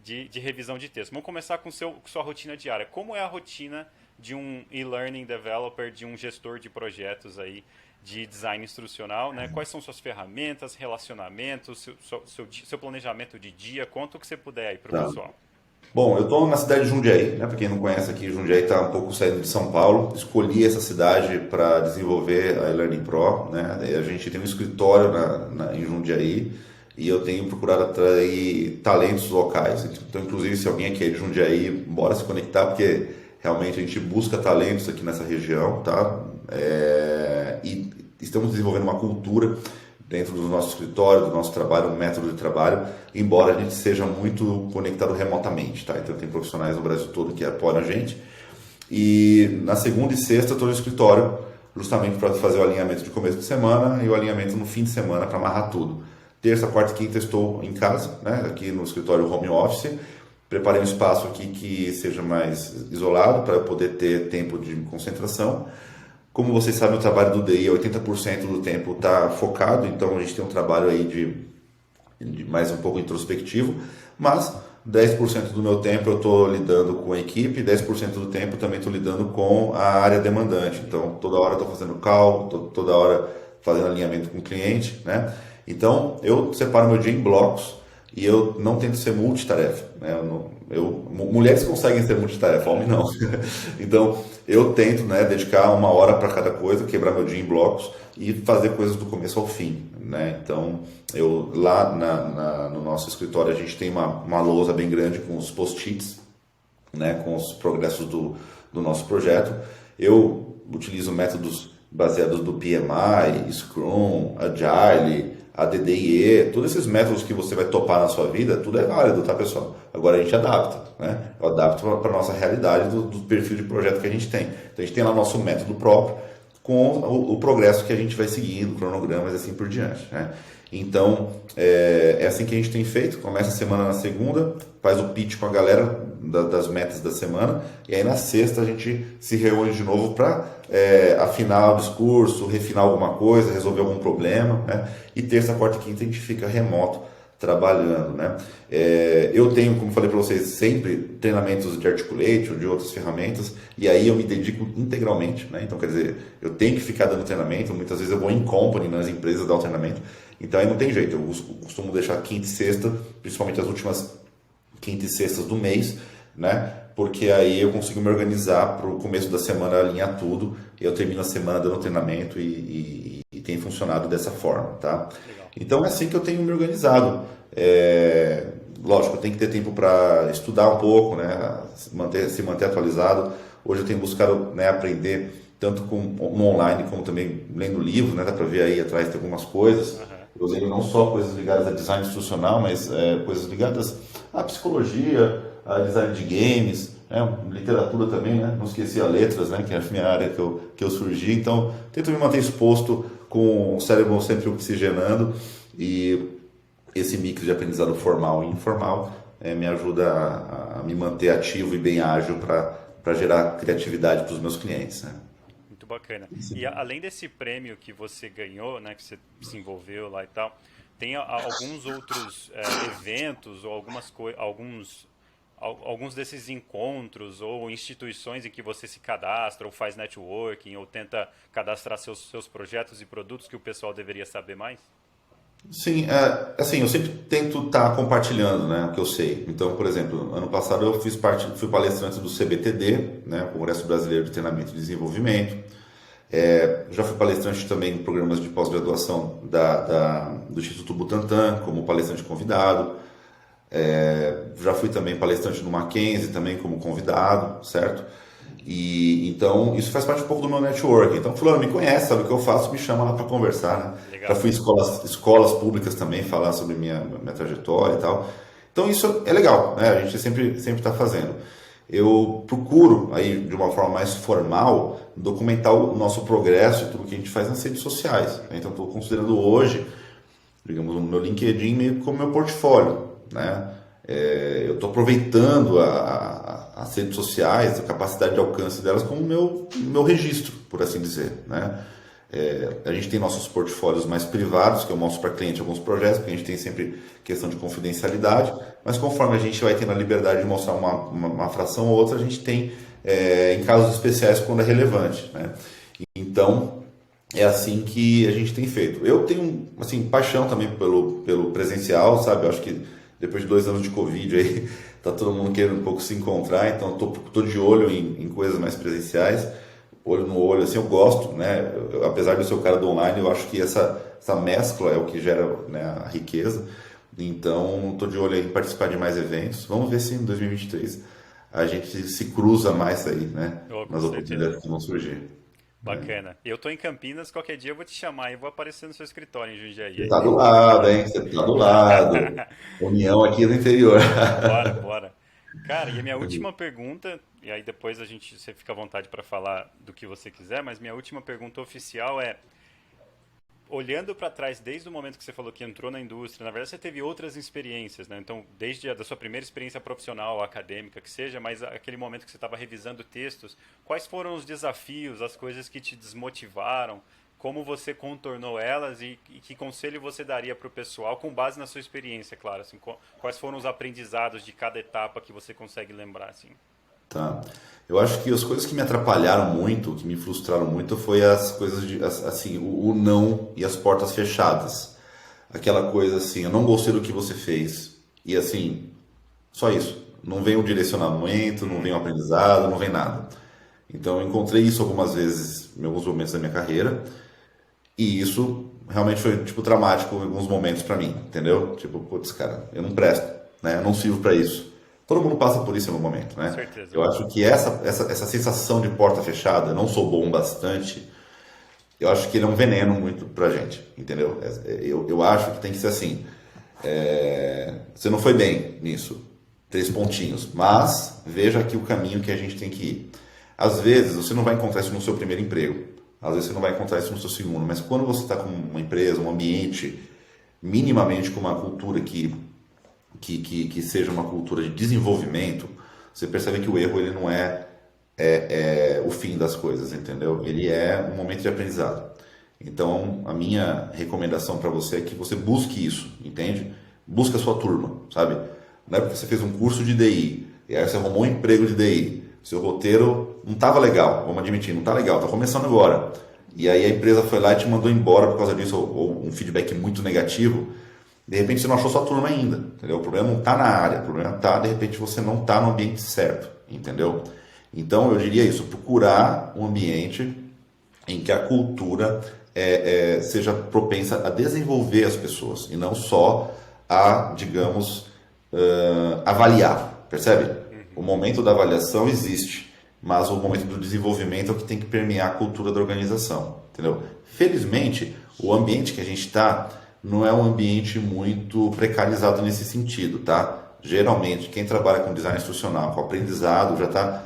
de revisão de texto. Vamos começar com sua rotina diária. Como é a rotina de um e-learning developer, de um gestor de projetos aí, de design instrucional, né? Quais são suas ferramentas, relacionamentos, seu planejamento de dia? Conta o que você puder aí para o pessoal. Bom, eu estou na cidade de Jundiaí, né? Para quem não conhece aqui, Jundiaí está um pouco saindo de São Paulo. Escolhi essa cidade para desenvolver a eLearning Pro, né? A gente tem um escritório em Jundiaí e eu tenho procurado atrair talentos locais. Então, inclusive, se alguém aqui é de Jundiaí, bora se conectar, porque realmente a gente busca talentos aqui nessa região, tá? E estamos desenvolvendo uma cultura dentro do nosso escritório, do nosso trabalho, um método de trabalho, embora a gente seja muito conectado remotamente, tá? Então tem profissionais no Brasil todo que apoiam a gente. E na segunda e sexta eu estou no escritório, justamente para fazer o alinhamento de começo de semana e o alinhamento no fim de semana para amarrar tudo. Terça, quarta e quinta estou em casa, né? Aqui no escritório home office. Preparei um espaço aqui que seja mais isolado para eu poder ter tempo de concentração. Como vocês sabem, o trabalho do DI, 80% do tempo está focado, então a gente tem um trabalho aí de mais um pouco introspectivo, mas 10% do meu tempo eu estou lidando com a equipe, 10% do tempo também estou lidando com a área demandante. Então, toda hora estou fazendo call, toda hora fazendo alinhamento com o cliente, né? Então, eu separo meu dia em blocos e eu não tento ser multitarefa, né? Mulheres conseguem ser multitarefa, homem não. Então, eu tento, né, dedicar 1 hora para cada coisa, quebrar meu dia em blocos e fazer coisas do começo ao fim, né? Então, lá no nosso escritório a gente tem uma lousa bem grande com os post-its, né, com os progressos do nosso projeto. Eu utilizo métodos baseados do PMI, Scrum, Agile, ADDIE, todos esses métodos que você vai topar na sua vida, tudo é válido, tá, pessoal? Agora a gente adapta, né? Eu adapto para a nossa realidade do perfil de projeto que a gente tem. Então a gente tem lá nosso método próprio com o progresso que a gente vai seguindo, cronogramas e assim por diante, né? Então, é assim que a gente tem feito. Começa a semana na segunda, faz o pitch com a galera das metas da semana, e aí na sexta a gente se reúne de novo para afinar o discurso, refinar alguma coisa, resolver algum problema, né? E terça, quarta e quinta a gente fica remoto trabalhando, né? Eu tenho, como falei para vocês, sempre treinamentos de Articulate ou de outras ferramentas, e aí eu me dedico integralmente, né? Então, quer dizer, eu tenho que ficar dando treinamento, muitas vezes eu vou em company nas empresas dar o treinamento, então aí não tem jeito, eu costumo deixar quinta e sexta, principalmente as últimas quinta e sextas do mês, né? Porque aí eu consigo me organizar para o começo da semana alinhar tudo, e eu termino a semana dando treinamento e tem funcionado dessa forma, tá? Legal. Então é assim que eu tenho me organizado. Lógico, eu tenho que ter tempo para estudar um pouco, né? Se manter atualizado. Hoje eu tenho buscado, né, aprender tanto no online como também lendo livros, né? Dá para ver aí atrás tem algumas coisas. Eu leio não só coisas ligadas a design institucional, mas coisas ligadas à psicologia, a design de games, né? Literatura também, né? Não esqueci a letras, né? Que é a minha área que eu surgi. Então, tento me manter exposto com o cérebro sempre oxigenando, e esse mix de aprendizado formal e informal me ajuda a me manter ativo e bem ágil para gerar criatividade para os meus clientes, né? Muito bacana. E além desse prêmio que você ganhou, né, que você se envolveu lá e tal, tem alguns outros eventos ou alguns desses encontros ou instituições em que você se cadastra ou faz networking ou tenta cadastrar seus projetos e produtos que o pessoal deveria saber mais? Sim, assim, eu sempre tento estar compartilhando, né, o que eu sei. Então, por exemplo, ano passado eu fui palestrante do CBTD, né, Congresso Brasileiro de Treinamento e Desenvolvimento. Já fui palestrante também em programas de pós-graduação do Instituto Butantan, como palestrante convidado. Já fui também palestrante no Mackenzie, também como convidado, certo? E então isso faz parte um pouco do meu network. Então, fulano me conhece, sabe o que eu faço, me chama lá para conversar, né? Legal. Já fui em escolas públicas também, falar sobre minha trajetória e tal. Então isso é legal, né? A gente sempre está fazendo. Eu procuro, aí de uma forma mais formal, documentar o nosso progresso e tudo que a gente faz nas redes sociais. Então, estou considerando hoje, digamos, o meu LinkedIn meio como meu portfólio, né? Eu estou aproveitando as redes sociais, a capacidade de alcance delas como meu registro, por assim dizer, né? A gente tem nossos portfólios mais privados, que eu mostro para cliente alguns projetos, porque a gente tem sempre questão de confidencialidade, mas conforme a gente vai tendo a liberdade de mostrar uma fração ou outra, a gente tem em casos especiais quando é relevante, né? Então, é assim que a gente tem feito. Eu tenho, assim, paixão também pelo presencial, sabe? Eu acho que depois de 2 anos de Covid aí, tá todo mundo querendo um pouco se encontrar, então tô de olho em coisas mais presenciais, olho no olho, assim, eu gosto, né? Apesar de eu ser o cara do online, eu acho que essa mescla é o que gera, né, a riqueza. Então, tô de olho em participar de mais eventos. Vamos ver se em 2023 a gente se cruza mais aí, né? Oh, com Nas certeza. oportunidades que vão surgir. Bacana. Eu tô em Campinas, qualquer dia eu vou te chamar e vou aparecer no seu escritório em Jundiaí. Você Aí tá do tem que lado, falar. hein? Você tá do lado. União aqui no interior. Bora, bora. Cara, e a minha última pergunta, e aí depois você fica à vontade para falar do que você quiser, mas minha última pergunta oficial é, olhando para trás desde o momento que você falou que entrou na indústria, na verdade você teve outras experiências, né? Então, desde a da sua primeira experiência profissional, acadêmica, que seja, mas aquele momento que você estava revisando textos, quais foram os desafios, as coisas que te desmotivaram, como você contornou elas e que conselho você daria para o pessoal com base na sua experiência, claro, assim, quais foram os aprendizados de cada etapa que você consegue lembrar, assim? Tá. Eu acho que as coisas que me atrapalharam muito, que me frustraram muito, foi as coisas de, assim, o não e as portas fechadas. Aquela coisa assim, eu não gostei do que você fez. E assim, só isso. Não vem o direcionamento, não vem o aprendizado, não vem nada. Então eu encontrei isso algumas vezes em alguns momentos da minha carreira. E isso realmente foi, tipo, traumático em alguns momentos pra mim, entendeu? Tipo, putz, cara, eu não presto, né? Eu não sirvo pra isso. Todo mundo passa por isso em algum momento, Com né? certeza. Eu acho que essa sensação de porta fechada, eu não sou bom bastante, eu acho que ele é um veneno muito pra gente, entendeu? Eu acho que tem que ser assim, você não foi bem nisso, 3 pontinhos, mas veja aqui o caminho que a gente tem que ir. Às vezes você não vai encontrar isso no seu primeiro emprego, às vezes você não vai encontrar isso no seu segundo, mas quando você está com uma empresa, um ambiente, minimamente com uma cultura que seja uma cultura de desenvolvimento, você percebe que o erro ele não é o fim das coisas, entendeu? Ele é um momento de aprendizado. Então, a minha recomendação para você é que você busque isso, entende? Busque a sua turma, sabe? Não é porque você fez um curso de DI, e aí você arrumou um emprego de DI, seu roteiro não estava legal, vamos admitir, não está legal, está começando agora. E aí a empresa foi lá e te mandou embora por causa disso, ou um feedback muito negativo. De repente você não achou sua turma ainda, entendeu? O problema não está na área, o problema está, de repente, você não está no ambiente certo, entendeu? Então eu diria isso, procurar um ambiente em que a cultura seja propensa a desenvolver as pessoas e não só a, digamos, avaliar, percebe? O momento da avaliação existe, mas o momento do desenvolvimento é o que tem que permear a cultura da organização, entendeu? Felizmente, o ambiente que a gente está não é um ambiente muito precarizado nesse sentido, tá? Geralmente, quem trabalha com design instrucional, com aprendizado, já está...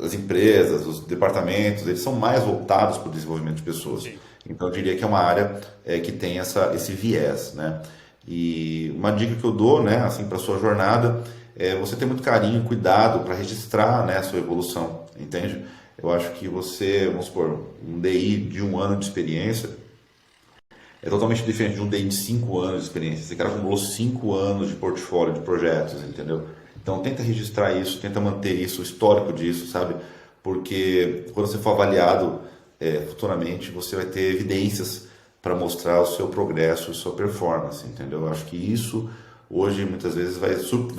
As empresas, os departamentos, eles são mais voltados para o desenvolvimento de pessoas. Sim. Então, eu diria que é uma área que tem esse viés, né? E uma dica que eu dou, né, assim, para a sua jornada, é você ter muito carinho, cuidado para registrar, né, a sua evolução, entende? Eu acho que você, vamos supor, um DI de 1 ano de experiência, é totalmente diferente de um DI de 5 anos de experiência. Esse cara acumulou 5 anos de portfólio, de projetos, entendeu? Então tenta registrar isso, tenta manter isso, o histórico disso, sabe? Porque quando você for avaliado futuramente, você vai ter evidências para mostrar o seu progresso, a sua performance, entendeu? Eu acho que isso hoje muitas vezes vai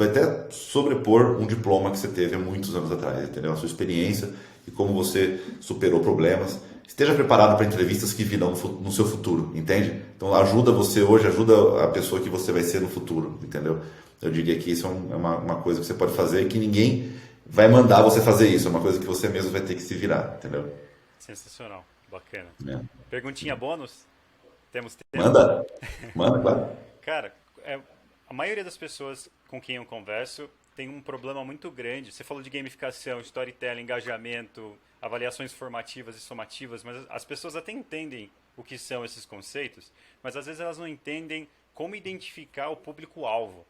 até sobrepor um diploma que você teve há muitos anos atrás, entendeu? A sua experiência e como você superou problemas. Esteja preparado para entrevistas que virão no seu futuro, entende? Então ajuda você hoje, ajuda a pessoa que você vai ser no futuro, entendeu? Eu diria que isso é uma coisa que você pode fazer e que ninguém vai mandar você fazer isso, é uma coisa que você mesmo vai ter que se virar, entendeu? Sensacional. Bacana. É. Perguntinha bônus? Temos tempo? Manda, manda, claro. Cara, a maioria das pessoas com quem eu converso tem um problema muito grande. Você falou de gamificação, storytelling, engajamento, avaliações formativas e somativas, mas as pessoas até entendem o que são esses conceitos, mas às vezes elas não entendem como identificar o público-alvo.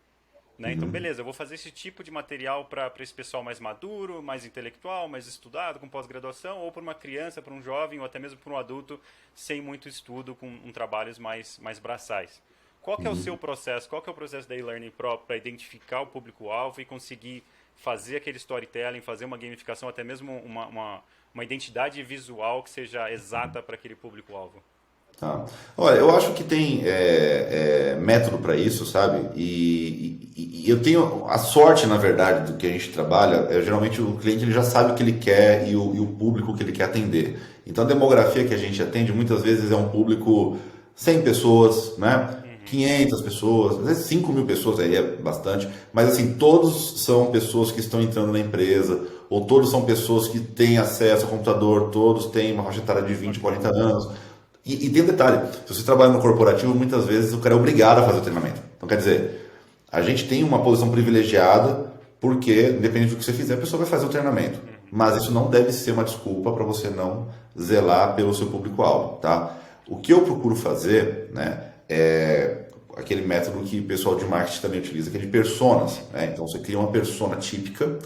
Né? Então, beleza, eu vou fazer esse tipo de material para esse pessoal mais maduro, mais intelectual, mais estudado, com pós-graduação, ou para uma criança, para um jovem, ou até mesmo para um adulto sem muito estudo, com trabalhos mais braçais. Qual que é o seu processo? Qual que é o processo da e-learning pro para identificar o público-alvo e conseguir fazer aquele storytelling, fazer uma gamificação, até mesmo uma identidade visual que seja exata para aquele público-alvo? Tá. Olha, eu acho que tem método para isso, sabe? E eu tenho a sorte, na verdade, do que a gente trabalha, geralmente o cliente ele já sabe o que ele quer e o público que ele quer atender. Então a demografia que a gente atende muitas vezes é um público 100 pessoas, né? 500 pessoas, às vezes 5 mil pessoas, aí é bastante, mas assim, todos são pessoas que estão entrando na empresa, ou todos são pessoas que têm acesso ao computador, todos têm uma faixa etária de 20, 40 anos. E tem um detalhe, se você trabalha no corporativo, muitas vezes o cara é obrigado a fazer o treinamento. Então quer dizer, a gente tem uma posição privilegiada, porque, independente do que você fizer, a pessoa vai fazer o treinamento. Mas isso não deve ser uma desculpa para você não zelar pelo seu público-alvo, tá? O que eu procuro fazer, né, é aquele método que o pessoal de marketing também utiliza, que é de personas, né? Então você cria uma persona típica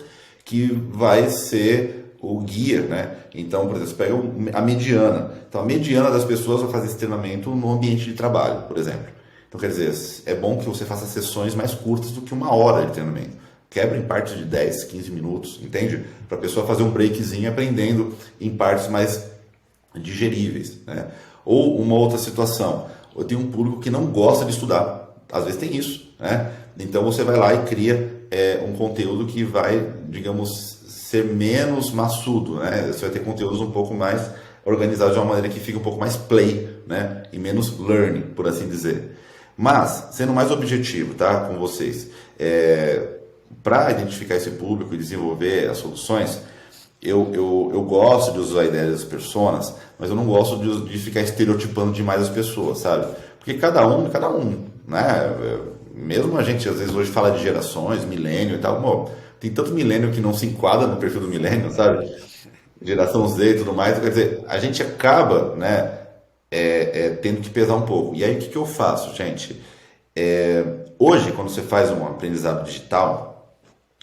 que vai ser o guia, né? Então, por exemplo, você pega a mediana. Então, a mediana das pessoas vai fazer esse treinamento no ambiente de trabalho, por exemplo. Então, quer dizer, é bom que você faça sessões mais curtas do que 1 hora de treinamento. Quebra em partes de 10, 15 minutos, entende? Para a pessoa fazer um breakzinho aprendendo em partes mais digeríveis, né? Ou uma outra situação, eu tenho um público que não gosta de estudar, às vezes tem isso, né? Então você vai lá e cria um conteúdo que vai, digamos, ser menos maçudo, né? Você vai ter conteúdos um pouco mais organizados de uma maneira que fica um pouco mais play, né? E menos learning, por assim dizer. Mas, sendo mais objetivo, tá? Com vocês, para identificar esse público e desenvolver as soluções, eu gosto de usar a ideia das personas, mas eu não gosto de ficar estereotipando demais as pessoas, sabe? Porque cada um, né? Mesmo a gente às vezes hoje fala de gerações, milênio e tal, tem tanto milênio que não se enquadra no perfil do milênio, sabe? Geração Z e tudo mais, quer dizer, a gente acaba, né, tendo que pesar um pouco. E aí o que eu faço, gente? Hoje, quando você faz um aprendizado digital,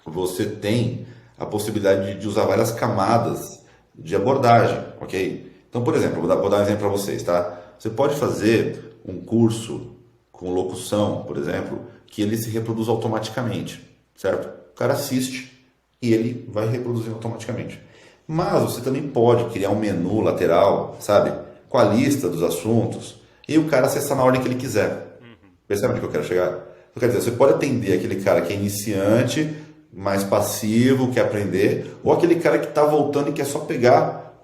você tem a possibilidade de usar várias camadas de abordagem, ok? Então, por exemplo, vou dar um exemplo para vocês, tá? Você pode fazer um curso com locução, por exemplo, que ele se reproduz automaticamente, certo? O cara assiste e ele vai reproduzindo automaticamente. Mas você também pode criar um menu lateral, sabe? Com a lista dos assuntos e o cara acessar na ordem que ele quiser. Percebe onde que eu quero chegar? Então, quer dizer, você pode atender aquele cara que é iniciante, mais passivo, quer aprender, ou aquele cara que está voltando e quer só pegar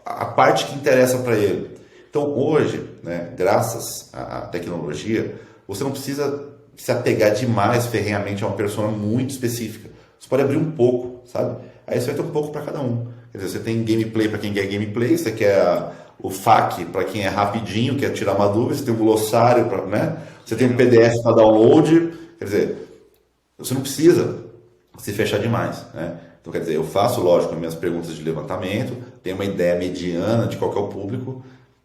a parte que interessa para ele. Então, hoje, né, graças à tecnologia, você não precisa se apegar demais ferrenhamente a uma persona muito específica. Você pode abrir um pouco, sabe? Aí você vai ter um pouco para cada um. Quer dizer, você tem gameplay para quem quer gameplay, você quer o FAQ para quem é rapidinho, quer tirar uma dúvida, você tem um glossário, né? Você tem um PDF para download. Quer dizer, você não precisa se fechar demais, né? Então, quer dizer, eu faço, lógico, as minhas perguntas de levantamento, tenho uma ideia mediana de qual que é o público,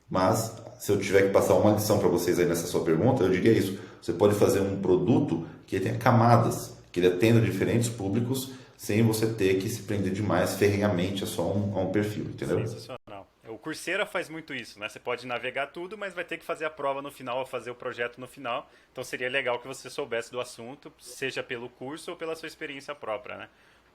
mas se eu tiver que passar uma lição para vocês aí nessa sua pergunta, eu diria isso. Você pode fazer um produto que tenha camadas, que ele atenda diferentes públicos, sem você ter que se prender demais ferrenhamente a só a um perfil, entendeu? Sensacional. O Coursera faz muito isso, né? Você pode navegar tudo, mas vai ter que fazer a prova no final, ou fazer o projeto no final. Então seria legal que você soubesse do assunto, seja pelo curso ou pela sua experiência própria, né?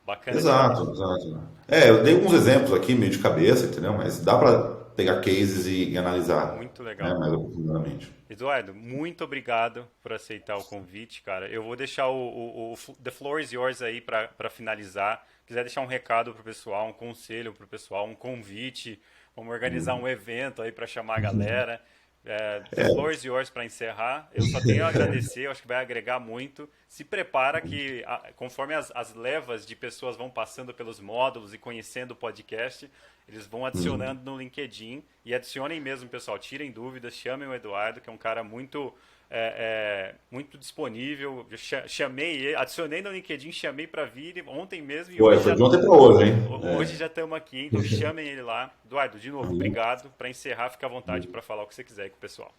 Bacana. Exato, exato. Eu dei alguns exemplos aqui, meio de cabeça, entendeu? Mas dá para pegar cases e analisar. Muito legal. Né, mais aprofundadamente. Eduardo, muito obrigado por aceitar o convite, cara. Eu vou deixar o The Floor is Yours aí para finalizar. Se quiser deixar um recado pro pessoal, um conselho pro pessoal, um convite, vamos organizar um evento aí para chamar a galera. The Floor is Yours para encerrar. Eu só tenho a agradecer, eu acho que vai agregar muito. Se prepara que, conforme as levas de pessoas vão passando pelos módulos e conhecendo o podcast, eles vão adicionando no LinkedIn. E adicionem mesmo, pessoal. Tirem dúvidas, chamem o Eduardo, que é um cara muito disponível. Adicionei no LinkedIn, chamei para vir ontem mesmo. E Foi de ontem para hoje, hein? Hoje já estamos aqui, então chamem ele lá. Eduardo, de novo, obrigado. Para encerrar, fica à vontade para falar o que você quiser aí com o pessoal.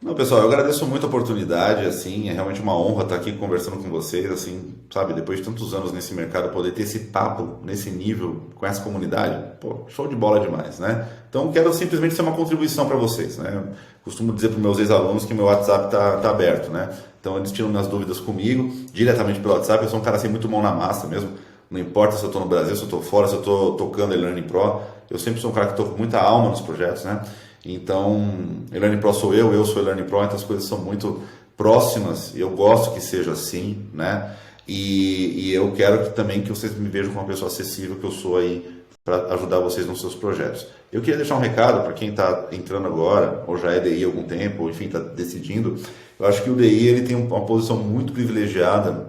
Não, pessoal, eu agradeço muito a oportunidade, assim, é realmente uma honra estar aqui conversando com vocês, assim, sabe, depois de tantos anos nesse mercado, poder ter esse papo nesse nível, com essa comunidade, pô, show de bola demais, né? Então, quero simplesmente ser uma contribuição para vocês, né? Eu costumo dizer para os meus ex-alunos que meu WhatsApp tá aberto, né? Então, eles tiram minhas dúvidas comigo, diretamente pelo WhatsApp, eu sou um cara, assim, muito mão na massa mesmo, não importa se eu estou no Brasil, se eu estou fora, se eu estou tocando e-learning pro, eu sempre sou um cara que estou com muita alma nos projetos, né? Então, e-learning pro sou eu sou e-learning pro, então as coisas são muito próximas e eu gosto que seja assim, né? E eu quero também que vocês me vejam como uma pessoa acessível que eu sou aí para ajudar vocês nos seus projetos. Eu queria deixar um recado para quem está entrando agora, ou já é DI há algum tempo, ou enfim, está decidindo. Eu acho que o DI ele tem uma posição muito privilegiada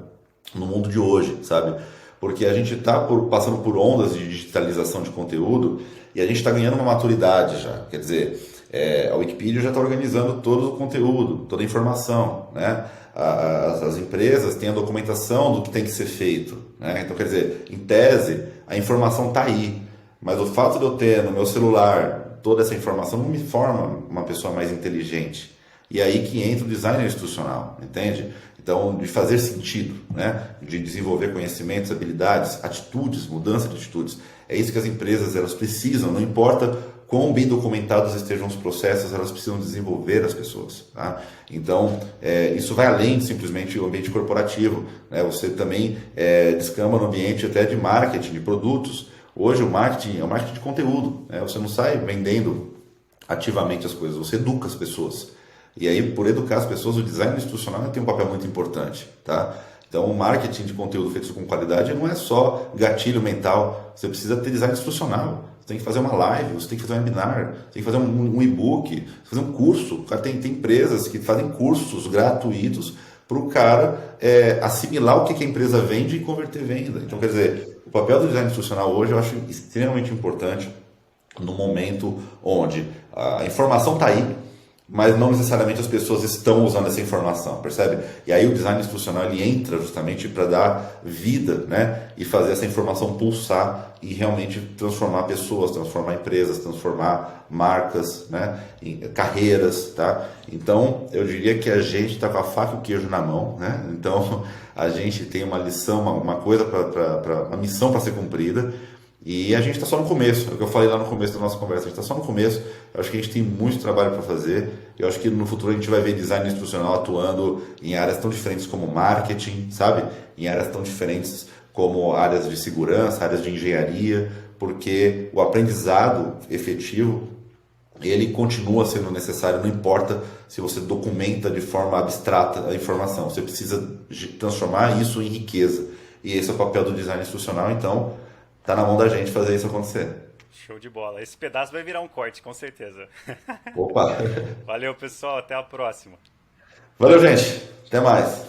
no mundo de hoje, sabe? Porque a gente está passando por ondas de digitalização de conteúdo e a gente está ganhando uma maturidade já. Quer dizer, a Wikipedia já está organizando todo o conteúdo, toda a informação, né? As empresas têm a documentação do que tem que ser feito, né? Então, quer dizer, em tese, a informação está aí, mas o fato de eu ter no meu celular toda essa informação não me forma uma pessoa mais inteligente. E aí que entra o design institucional, entende? Então, de fazer sentido, né? De desenvolver conhecimentos, habilidades, atitudes, mudança de atitudes. É isso que as empresas elas precisam, não importa quão bem documentados estejam os processos, elas precisam desenvolver as pessoas. Tá? Então, isso vai além de simplesmente o ambiente corporativo. Né? Você também descamba no ambiente até de marketing, de produtos. Hoje o marketing é um marketing de conteúdo. Né? Você não sai vendendo ativamente as coisas, você educa as pessoas. E aí, por educar as pessoas, o design institucional tem um papel muito importante. Tá? Então, o marketing de conteúdo feito com qualidade não é só gatilho mental. Você precisa ter design institucional. Você tem que fazer uma live, você tem que fazer um webinar, você tem que fazer um e-book, fazer um curso. O cara tem empresas que fazem cursos gratuitos para o cara assimilar o que a empresa vende e converter venda. Então, quer dizer, o papel do design institucional hoje eu acho extremamente importante no momento onde a informação está aí, mas não necessariamente as pessoas estão usando essa informação, percebe? E aí o design institucional ele entra justamente para dar vida, né? E fazer essa informação pulsar e realmente transformar pessoas, transformar empresas, transformar marcas, né? Carreiras, tá? Então, eu diria que a gente está com a faca e o queijo na mão, né? Então, a gente tem uma lição, uma coisa, uma missão para ser cumprida. E a gente está só no começo, é o que eu falei lá no começo da nossa conversa, a gente está só no começo, eu acho que a gente tem muito trabalho para fazer, eu acho que no futuro a gente vai ver design institucional atuando em áreas tão diferentes como marketing, sabe? Em áreas tão diferentes como áreas de segurança, áreas de engenharia, porque o aprendizado efetivo, ele continua sendo necessário, não importa se você documenta de forma abstrata a informação, você precisa transformar isso em riqueza, e esse é o papel do design institucional, então tá na mão da gente fazer isso acontecer. Show de bola. Esse pedaço vai virar um corte, com certeza. Opa! Valeu, pessoal. Até a próxima. Valeu, gente. Até mais.